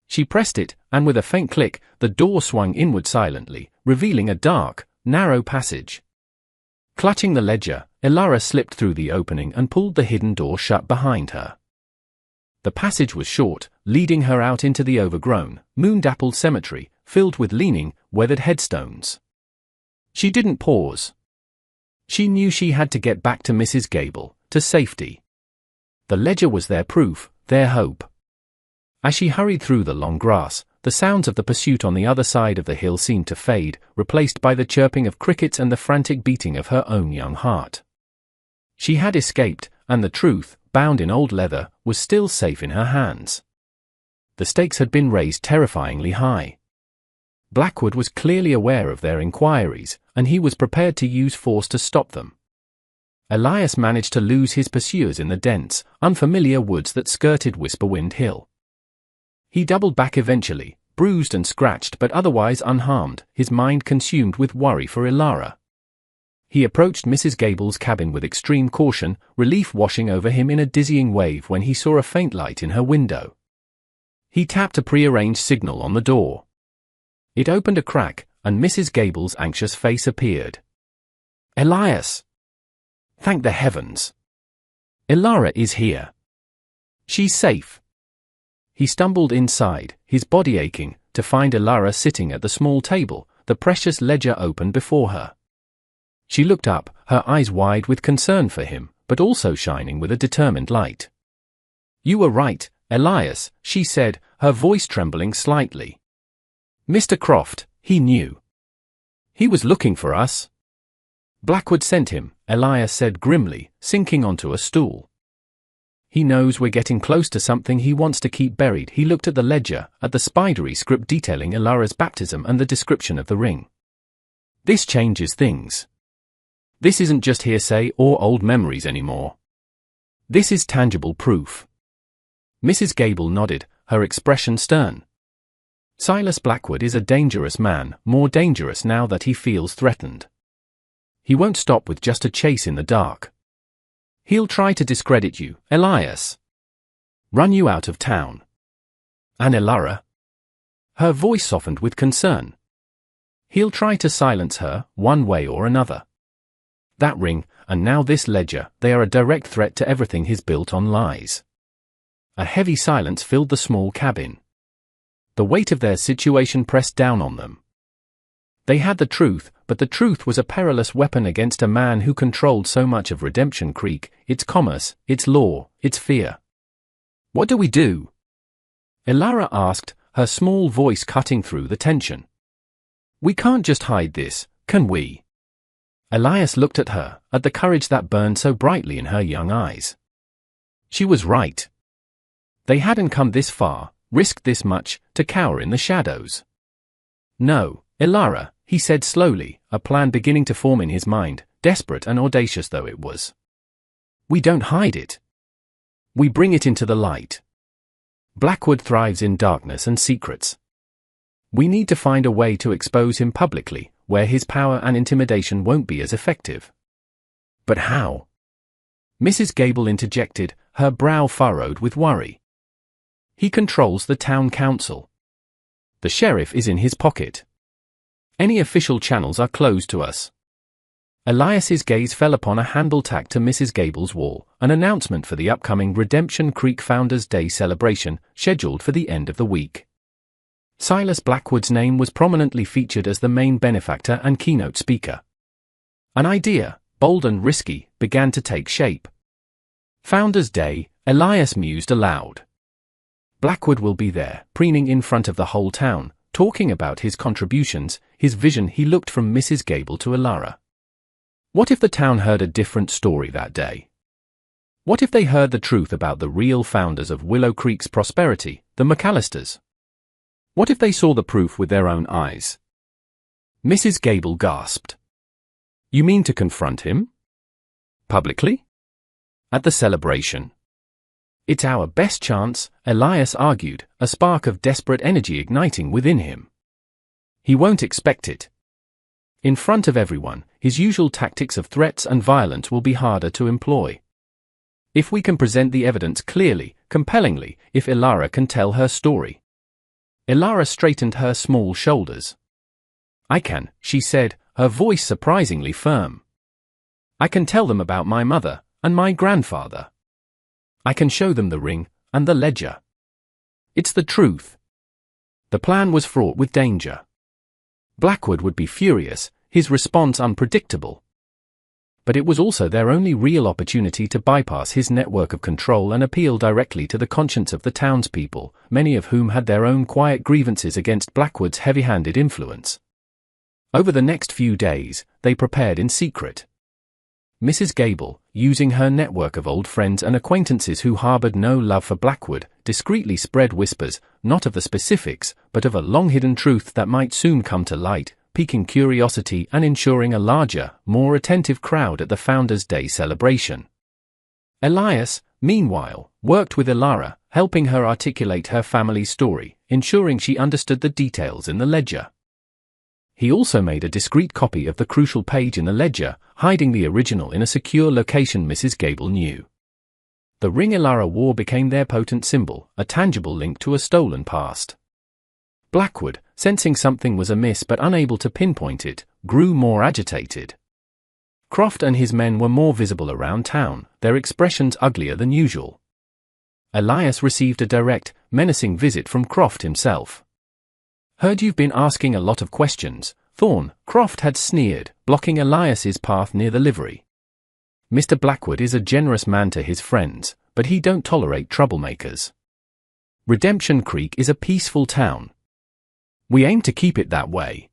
She pressed it, and with a faint click, the door swung inward silently, revealing a dark, narrow passage. Clutching the ledger, Elara slipped through the opening and pulled the hidden door shut behind her. The passage was short, leading her out into the overgrown, moon-dappled cemetery, filled with leaning, weathered headstones. She didn't pause. She knew she had to get back to Mrs. Gable, to safety. The ledger was their proof, their hope. As she hurried through the long grass, the sounds of the pursuit on the other side of the hill seemed to fade, replaced by the chirping of crickets and the frantic beating of her own young heart. She had escaped, and the truth, bound in old leather, was still safe in her hands. The stakes had been raised terrifyingly high. Blackwood was clearly aware of their inquiries, and he was prepared to use force to stop them. Elias managed to lose his pursuers in the dense, unfamiliar woods that skirted Whisperwind Hill. He doubled back eventually, bruised and scratched but otherwise unharmed, his mind consumed with worry for Ilara. He approached Mrs. Gable's cabin with extreme caution, relief washing over him in a dizzying wave when he saw a faint light in her window. He tapped a prearranged signal on the door. It opened a crack, and Mrs. Gable's anxious face appeared. "Elias! Thank the heavens! Ilara is here. She's safe." He stumbled inside, his body aching, to find Ilara sitting at the small table, the precious ledger open before her. She looked up, her eyes wide with concern for him, but also shining with a determined light. "You were right, Elias," she said, her voice trembling slightly. "Mr. Croft, he knew. He was looking for us." "Blackwood sent him," Elias said grimly, sinking onto a stool. "He knows we're getting close to something he wants to keep buried." He looked at the ledger, at the spidery script detailing Ilara's baptism and the description of the ring. "This changes things. This isn't just hearsay or old memories anymore. This is tangible proof." Mrs. Gable nodded, her expression stern. "Silas Blackwood is a dangerous man, more dangerous now that he feels threatened. He won't stop with just a chase in the dark. He'll try to discredit you, Elias. Run you out of town. And Ilara?" Her voice softened with concern. "He'll try to silence her, one way or another. That ring, and now this ledger, they are a direct threat to everything he's built on lies." A heavy silence filled the small cabin. The weight of their situation pressed down on them. They had the truth, but the truth was a perilous weapon against a man who controlled so much of Redemption Creek, its commerce, its law, its fear. "What do we do?" Ilara asked, her small voice cutting through the tension. "We can't just hide this, can we?" Elias looked at her, at the courage that burned so brightly in her young eyes. She was right. They hadn't come this far, risked this much, to cower in the shadows. "No, Ilara," he said slowly, a plan beginning to form in his mind, desperate and audacious though it was. "We don't hide it. We bring it into the light. Blackwood thrives in darkness and secrets. We need to find a way to expose him publicly, where his power and intimidation won't be as effective." "But how?" Mrs. Gable interjected, her brow furrowed with worry. "He controls the town council. The sheriff is in his pocket. Any official channels are closed to us." Elias's gaze fell upon a handle tacked to Mrs. Gable's wall, an announcement for the upcoming Redemption Creek Founders' Day celebration, scheduled for the end of the week. Silas Blackwood's name was prominently featured as the main benefactor and keynote speaker. An idea, bold and risky, began to take shape. Founders' Day, Elias mused aloud. Blackwood will be there, preening in front of the whole town, talking about his contributions, his vision. He looked from Mrs. Gable to Ilara. What if the town heard a different story that day? What if they heard the truth about the real founders of Willow Creek's prosperity, the McAllisters? What if they saw the proof with their own eyes? Mrs. Gable gasped. "You mean to confront him? Publicly? At the celebration?" "It's our best chance," Elias argued, a spark of desperate energy igniting within him. "He won't expect it. In front of everyone, his usual tactics of threats and violence will be harder to employ. If we can present the evidence clearly, compellingly, if Ilara can tell her story." Ilara straightened her small shoulders. "I can," she said, her voice surprisingly firm. "I can tell them about my mother, and my grandfather. I can show them the ring, and the ledger. It's the truth." The plan was fraught with danger. Blackwood would be furious, his response unpredictable. But it was also their only real opportunity to bypass his network of control and appeal directly to the conscience of the townspeople, many of whom had their own quiet grievances against Blackwood's heavy-handed influence. Over the next few days, they prepared in secret. Mrs. Gable, using her network of old friends and acquaintances who harbored no love for Blackwood, discreetly spread whispers, not of the specifics, but of a long-hidden truth that might soon come to light, piquing curiosity and ensuring a larger, more attentive crowd at the Founders' Day celebration. Elias, meanwhile, worked with Ilara, helping her articulate her family's story, ensuring she understood the details in the ledger. He also made a discreet copy of the crucial page in the ledger, hiding the original in a secure location Mrs. Gable knew. The ring Elara wore became their potent symbol, a tangible link to a stolen past. Blackwood, sensing something was amiss but unable to pinpoint it, grew more agitated. Croft and his men were more visible around town, their expressions uglier than usual. Elias received a direct, menacing visit from Croft himself. "Heard you've been asking a lot of questions, Thorn," Croft had sneered, blocking Elias's path near the livery. "Mr. Blackwood is a generous man to his friends, but he don't tolerate troublemakers. Redemption Creek is a peaceful town. We aim to keep it that way.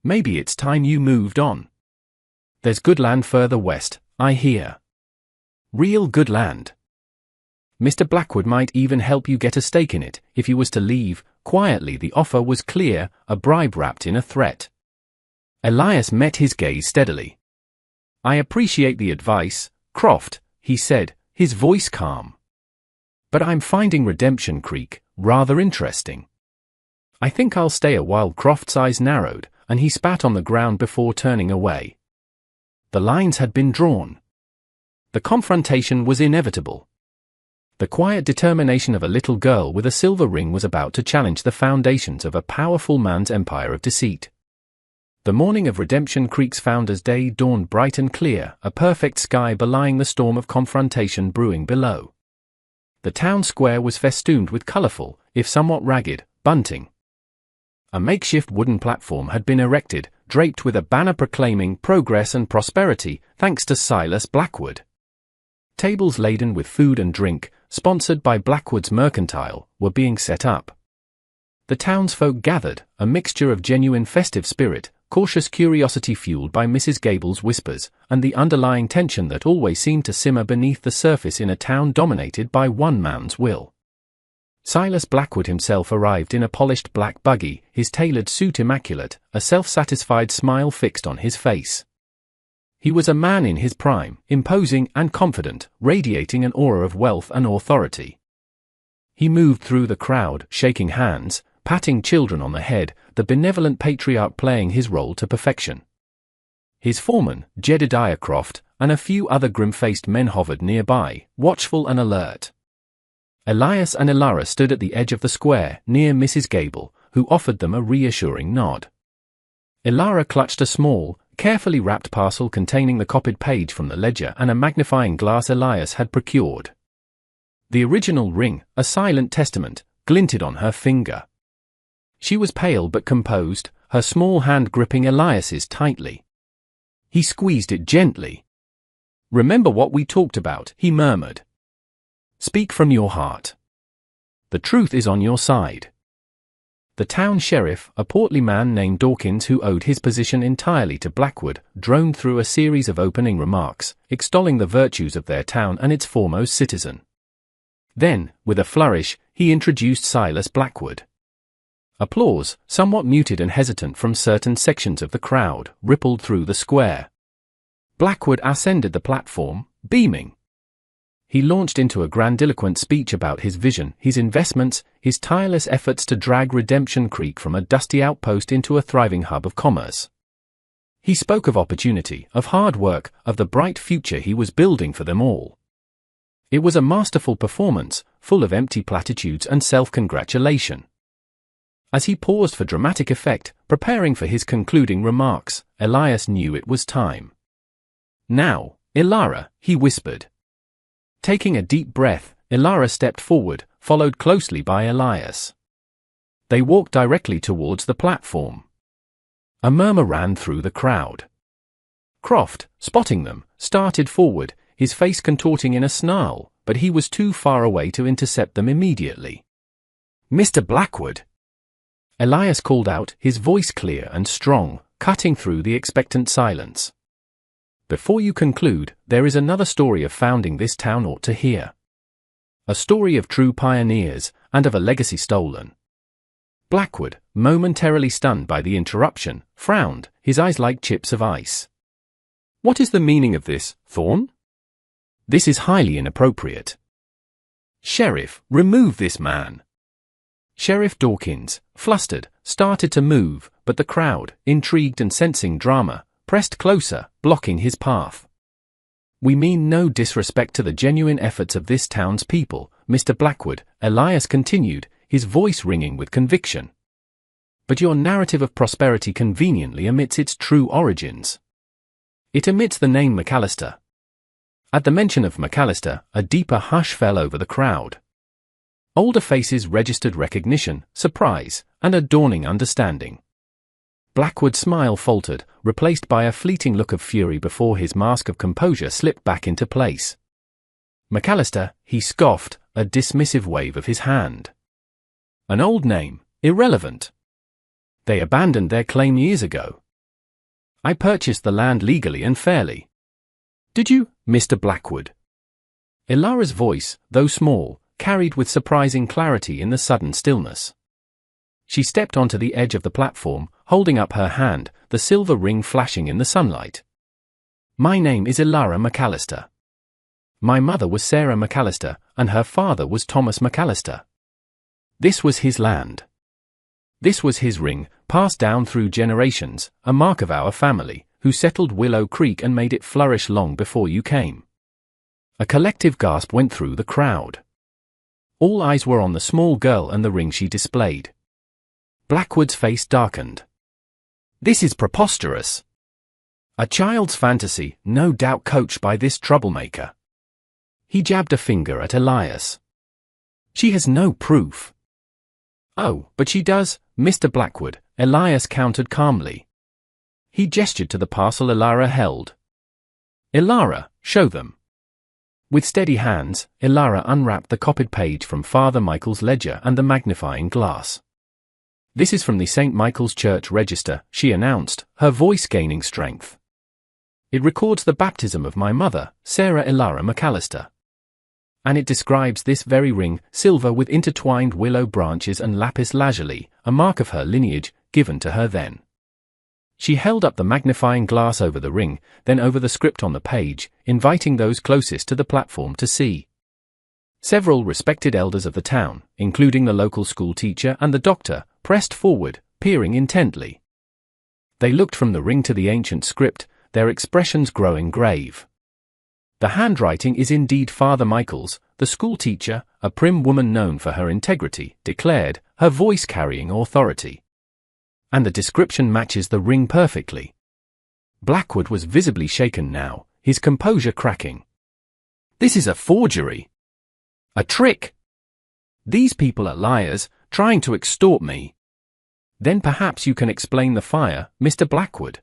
Maybe it's time you moved on. There's good land further west, I hear. Real good land. Mr. Blackwood might even help you get a stake in it, if you was to leave." Quietly, the offer was clear, a bribe wrapped in a threat. Elias met his gaze steadily. "I appreciate the advice, Croft," he said, his voice calm. "But I'm finding Redemption Creek rather interesting. I think I'll stay a while." Croft's eyes narrowed, and he spat on the ground before turning away. The lines had been drawn. The confrontation was inevitable. The quiet determination of a little girl with a silver ring was about to challenge the foundations of a powerful man's empire of deceit. The morning of Redemption Creek's Founders' Day dawned bright and clear, a perfect sky belying the storm of confrontation brewing below. The town square was festooned with colorful, if somewhat ragged, bunting. A makeshift wooden platform had been erected, draped with a banner proclaiming progress and prosperity, thanks to Silas Blackwood. Tables laden with food and drink, sponsored by Blackwood's Mercantile, were being set up. The townsfolk gathered, a mixture of genuine festive spirit, cautious curiosity fueled by Mrs. Gable's whispers, and the underlying tension that always seemed to simmer beneath the surface in a town dominated by one man's will. Silas Blackwood himself arrived in a polished black buggy, his tailored suit immaculate, a self-satisfied smile fixed on his face. He was a man in his prime, imposing and confident, radiating an aura of wealth and authority. He moved through the crowd, shaking hands, patting children on the head, the benevolent patriarch playing his role to perfection. His foreman, Jedediah Croft, and a few other grim-faced men hovered nearby, watchful and alert. Elias and Elara stood at the edge of the square, near Mrs. Gable, who offered them a reassuring nod. Elara clutched a small, carefully wrapped parcel containing the copied page from the ledger and a magnifying glass Elias had procured. The original ring, a silent testament, glinted on her finger. She was pale but composed, her small hand gripping Elias's tightly. He squeezed it gently. "Remember what we talked about," he murmured. "Speak from your heart. The truth is on your side." The town sheriff, a portly man named Dawkins who owed his position entirely to Blackwood, droned through a series of opening remarks, extolling the virtues of their town and its foremost citizen. Then, with a flourish, he introduced Silas Blackwood. Applause, somewhat muted and hesitant from certain sections of the crowd, rippled through the square. Blackwood ascended the platform, beaming. He launched into a grandiloquent speech about his vision, his investments, his tireless efforts to drag Redemption Creek from a dusty outpost into a thriving hub of commerce. He spoke of opportunity, of hard work, of the bright future he was building for them all. It was a masterful performance, full of empty platitudes and self-congratulation. As he paused for dramatic effect, preparing for his concluding remarks, Elias knew it was time. "Now, Elara," he whispered. Taking a deep breath, Elara stepped forward, followed closely by Elias. They walked directly towards the platform. A murmur ran through the crowd. Croft, spotting them, started forward, his face contorting in a snarl, but he was too far away to intercept them immediately. "Mr. Blackwood!" Elias called out, his voice clear and strong, cutting through the expectant silence. "Before you conclude, there is another story of founding this town ought to hear. A story of true pioneers, and of a legacy stolen." Blackwood, momentarily stunned by the interruption, frowned, his eyes like chips of ice. "What is the meaning of this, Thorn? This is highly inappropriate." "Sheriff, remove this man." Sheriff Dawkins, flustered, started to move, but the crowd, intrigued and sensing drama, pressed closer, blocking his path. "We mean no disrespect to the genuine efforts of this town's people, Mr. Blackwood," Elias continued, his voice ringing with conviction. "But your narrative of prosperity conveniently omits its true origins. It omits the name McAllister." At the mention of McAllister, a deeper hush fell over the crowd. Older faces registered recognition, surprise, and a dawning understanding. Blackwood's smile faltered, replaced by a fleeting look of fury before his mask of composure slipped back into place. "McAllister," he scoffed, a dismissive wave of his hand. "An old name, irrelevant. They abandoned their claim years ago. I purchased the land legally and fairly." "Did you, Mr. Blackwood?" Ilara's voice, though small, carried with surprising clarity in the sudden stillness. She stepped onto the edge of the platform, holding up her hand, the silver ring flashing in the sunlight. "My name is Ilara McAllister. My mother was Sarah McAllister, and her father was Thomas McAllister. This was his land. This was his ring, passed down through generations, a mark of our family, who settled Willow Creek and made it flourish long before you came." A collective gasp went through the crowd. All eyes were on the small girl and the ring she displayed. Blackwood's face darkened. "This is preposterous. A child's fantasy, no doubt coached by this troublemaker." He jabbed a finger at Elias. "She has no proof." "Oh, but she does, Mr. Blackwood," Elias countered calmly. He gestured to the parcel Ilara held. "Ilara, show them." With steady hands, Ilara unwrapped the copied page from Father Michael's ledger and the magnifying glass. "This is from the St. Michael's Church Register," she announced, her voice gaining strength. "It records the baptism of my mother, Sarah Ilara McAllister. And it describes this very ring, silver with intertwined willow branches and lapis lazuli, a mark of her lineage, given to her then." She held up the magnifying glass over the ring, then over the script on the page, inviting those closest to the platform to see. Several respected elders of the town, including the local school teacher and the doctor, pressed forward, peering intently. They looked from the ring to the ancient script, their expressions growing grave. "The handwriting is indeed Father Michael's," the school teacher, a prim woman known for her integrity, declared, her voice carrying authority. "And the description matches the ring perfectly." Blackwood was visibly shaken now, his composure cracking. "This is a forgery. A trick. These people are liars, trying to extort me." "Then perhaps you can explain the fire, Mr. Blackwood."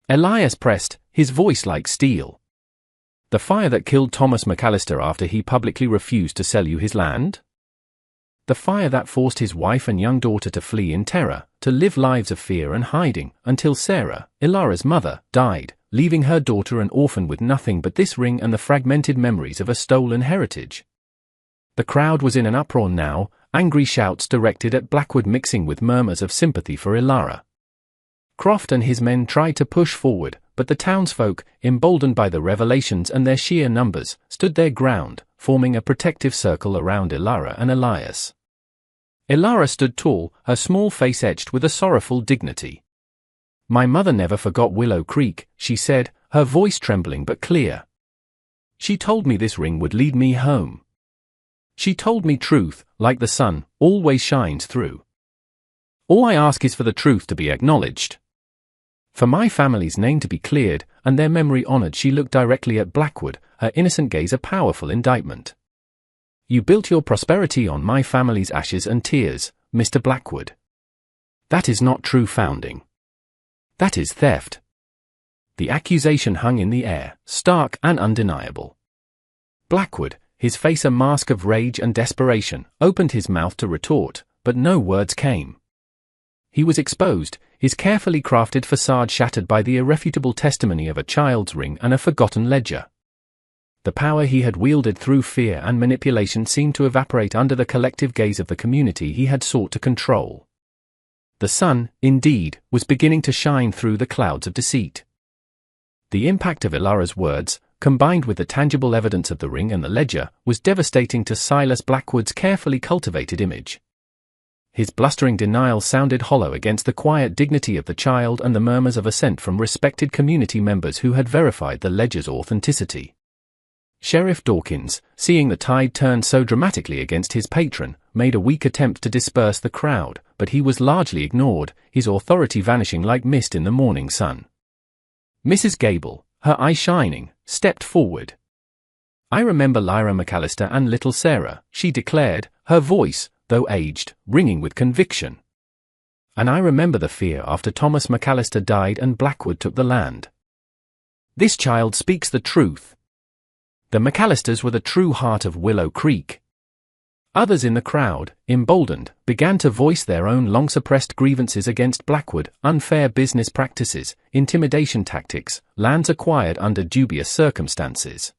Elias pressed, his voice like steel. "The fire that killed Thomas McAllister after he publicly refused to sell you his land? The fire that forced his wife and young daughter to flee in terror, to live lives of fear and hiding, until Sarah, Ilara's mother, died, leaving her daughter an orphan with nothing but this ring and the fragmented memories of a stolen heritage." The crowd was in an uproar now, angry shouts directed at Blackwood mixing with murmurs of sympathy for Ilara. Croft and his men tried to push forward, but the townsfolk, emboldened by the revelations and their sheer numbers, stood their ground, forming a protective circle around Ilara and Elias. Ilara stood tall, her small face etched with a sorrowful dignity. "My mother never forgot Willow Creek," she said, her voice trembling but clear. "She told me this ring would lead me home. She told me truth, like the sun, always shines through. All I ask is for the truth to be acknowledged. For my family's name to be cleared, and their memory honored." She looked directly at Blackwood, her innocent gaze a powerful indictment. "You built your prosperity on my family's ashes and tears, Mr. Blackwood. That is not true founding. That is theft." The accusation hung in the air, stark and undeniable. Blackwood, his face a mask of rage and desperation, opened his mouth to retort, but no words came. He was exposed, his carefully crafted facade shattered by the irrefutable testimony of a child's ring and a forgotten ledger. The power he had wielded through fear and manipulation seemed to evaporate under the collective gaze of the community he had sought to control. The sun, indeed, was beginning to shine through the clouds of deceit. The impact of Ilara's words, combined with the tangible evidence of the ring and the ledger, was devastating to Silas Blackwood's carefully cultivated image. His blustering denial sounded hollow against the quiet dignity of the child and the murmurs of assent from respected community members who had verified the ledger's authenticity. Sheriff Dawkins, seeing the tide turn so dramatically against his patron, made a weak attempt to disperse the crowd, but he was largely ignored, his authority vanishing like mist in the morning sun. Mrs. Gable, her eyes shining, stepped forward. "I remember Lyra McAllister and little Sarah," she declared, her voice, though aged, ringing with conviction. "And I remember the fear after Thomas McAllister died and Blackwood took the land. This child speaks the truth. The McAllisters were the true heart of Willow Creek." Others in the crowd, emboldened, began to voice their own long-suppressed grievances against Blackwood: unfair business practices, intimidation tactics, lands acquired under dubious circumstances.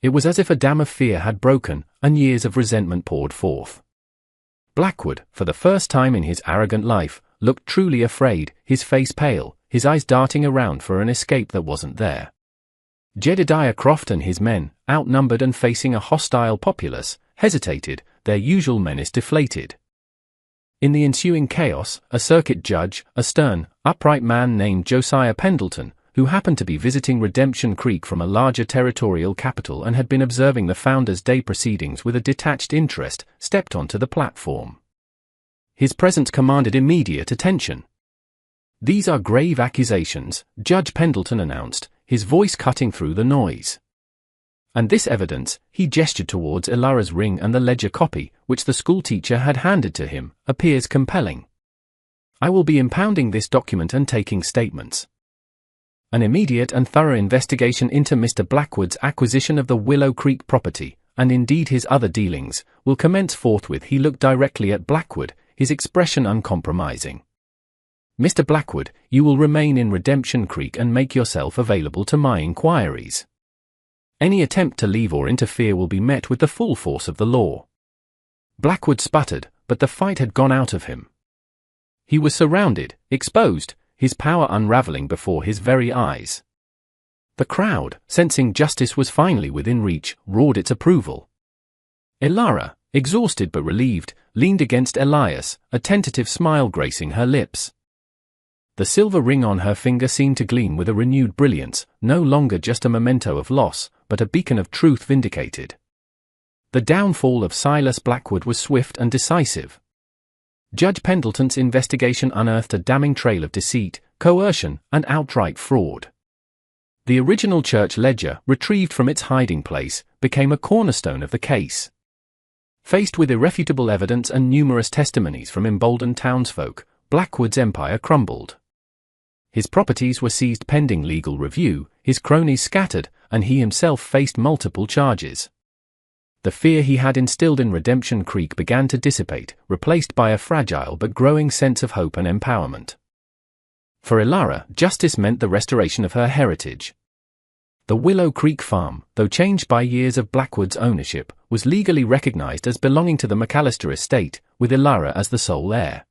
It was as if a dam of fear had broken, and years of resentment poured forth. Blackwood, for the first time in his arrogant life, looked truly afraid, his face pale, his eyes darting around for an escape that wasn't there. Jedediah Croft and his men, outnumbered and facing a hostile populace, hesitated, their usual menace deflated. In the ensuing chaos, a circuit judge, a stern, upright man named Josiah Pendleton, who happened to be visiting Redemption Creek from a larger territorial capital and had been observing the Founders' Day proceedings with a detached interest, stepped onto the platform. His presence commanded immediate attention. "These are grave accusations," Judge Pendleton announced, his voice cutting through the noise. "And this evidence," he gestured towards Ilara's ring and the ledger copy, which the schoolteacher had handed to him, "appears compelling. I will be impounding this document and taking statements. An immediate and thorough investigation into Mr. Blackwood's acquisition of the Willow Creek property, and indeed his other dealings, will commence forthwith." He looked directly at Blackwood, his expression uncompromising. "Mr. Blackwood, you will remain in Redemption Creek and make yourself available to my inquiries. Any attempt to leave or interfere will be met with the full force of the law." Blackwood sputtered, but the fight had gone out of him. He was surrounded, exposed, his power unraveling before his very eyes. The crowd, sensing justice was finally within reach, roared its approval. Ilara, exhausted but relieved, leaned against Elias, a tentative smile gracing her lips. The silver ring on her finger seemed to gleam with a renewed brilliance, no longer just a memento of loss, but a beacon of truth vindicated. The downfall of Silas Blackwood was swift and decisive. Judge Pendleton's investigation unearthed a damning trail of deceit, coercion, and outright fraud. The original church ledger, retrieved from its hiding place, became a cornerstone of the case. Faced with irrefutable evidence and numerous testimonies from emboldened townsfolk, Blackwood's empire crumbled. His properties were seized pending legal review, his cronies scattered, and he himself faced multiple charges. The fear he had instilled in Redemption Creek began to dissipate, replaced by a fragile but growing sense of hope and empowerment. For Ilara, justice meant the restoration of her heritage. The Willow Creek farm, though changed by years of Blackwood's ownership, was legally recognized as belonging to the McAllister estate, with Ilara as the sole heir.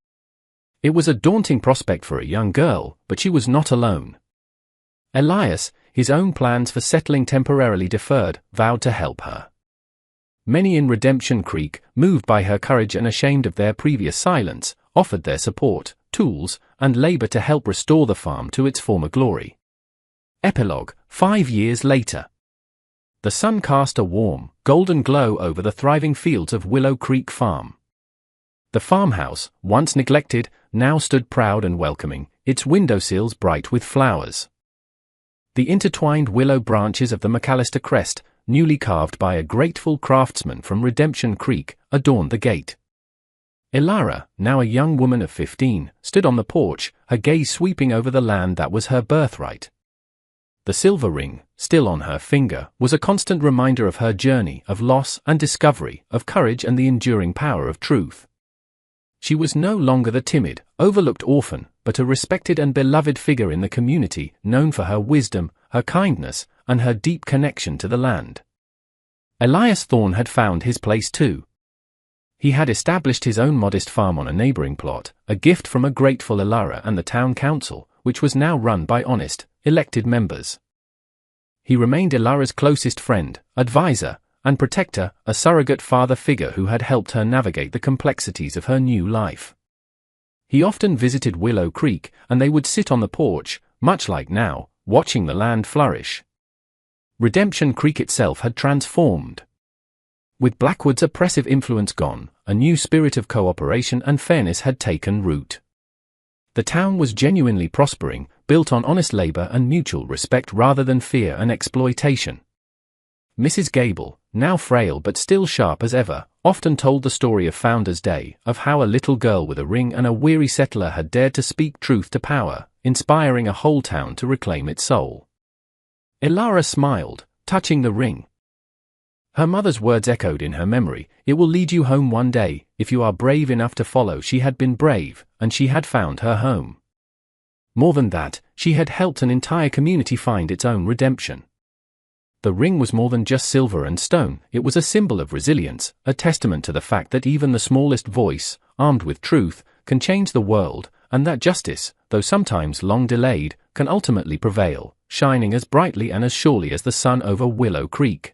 It was a daunting prospect for a young girl, but she was not alone. Elias, his own plans for settling temporarily deferred, vowed to help her. Many in Redemption Creek, moved by her courage and ashamed of their previous silence, offered their support, tools, and labor to help restore the farm to its former glory. Epilogue, 5 years later. The sun cast a warm, golden glow over the thriving fields of Willow Creek Farm. The farmhouse, once neglected, now stood proud and welcoming, its windowsills bright with flowers. The intertwined willow branches of the McAllister crest, newly carved by a grateful craftsman from Redemption Creek, adorned the gate. Ilara, now a young woman of 15, stood on the porch, her gaze sweeping over the land that was her birthright. The silver ring, still on her finger, was a constant reminder of her journey, of loss and discovery, of courage and the enduring power of truth. She was no longer the timid, overlooked orphan, but a respected and beloved figure in the community, known for her wisdom, her kindness, and her deep connection to the land. Elias Thorne had found his place too. He had established his own modest farm on a neighboring plot, a gift from a grateful Ilara and the town council, which was now run by honest, elected members. He remained Ilara's closest friend, advisor, and protector, a surrogate father figure who had helped her navigate the complexities of her new life. He often visited Willow Creek, and they would sit on the porch, much like now, watching the land flourish. Redemption Creek itself had transformed. With Blackwood's oppressive influence gone, a new spirit of cooperation and fairness had taken root. The town was genuinely prospering, built on honest labor and mutual respect rather than fear and exploitation. Mrs. Gable, now frail but still sharp as ever, often told the story of Founder's Day, of how a little girl with a ring and a weary settler had dared to speak truth to power, inspiring a whole town to reclaim its soul. Ilara smiled, touching the ring. Her mother's words echoed in her memory, "It will lead you home one day, if you are brave enough to follow." She had been brave, and she had found her home. More than that, she had helped an entire community find its own redemption. The ring was more than just silver and stone, it was a symbol of resilience, a testament to the fact that even the smallest voice, armed with truth, can change the world, and that justice, though sometimes long delayed, can ultimately prevail, shining as brightly and as surely as the sun over Willow Creek.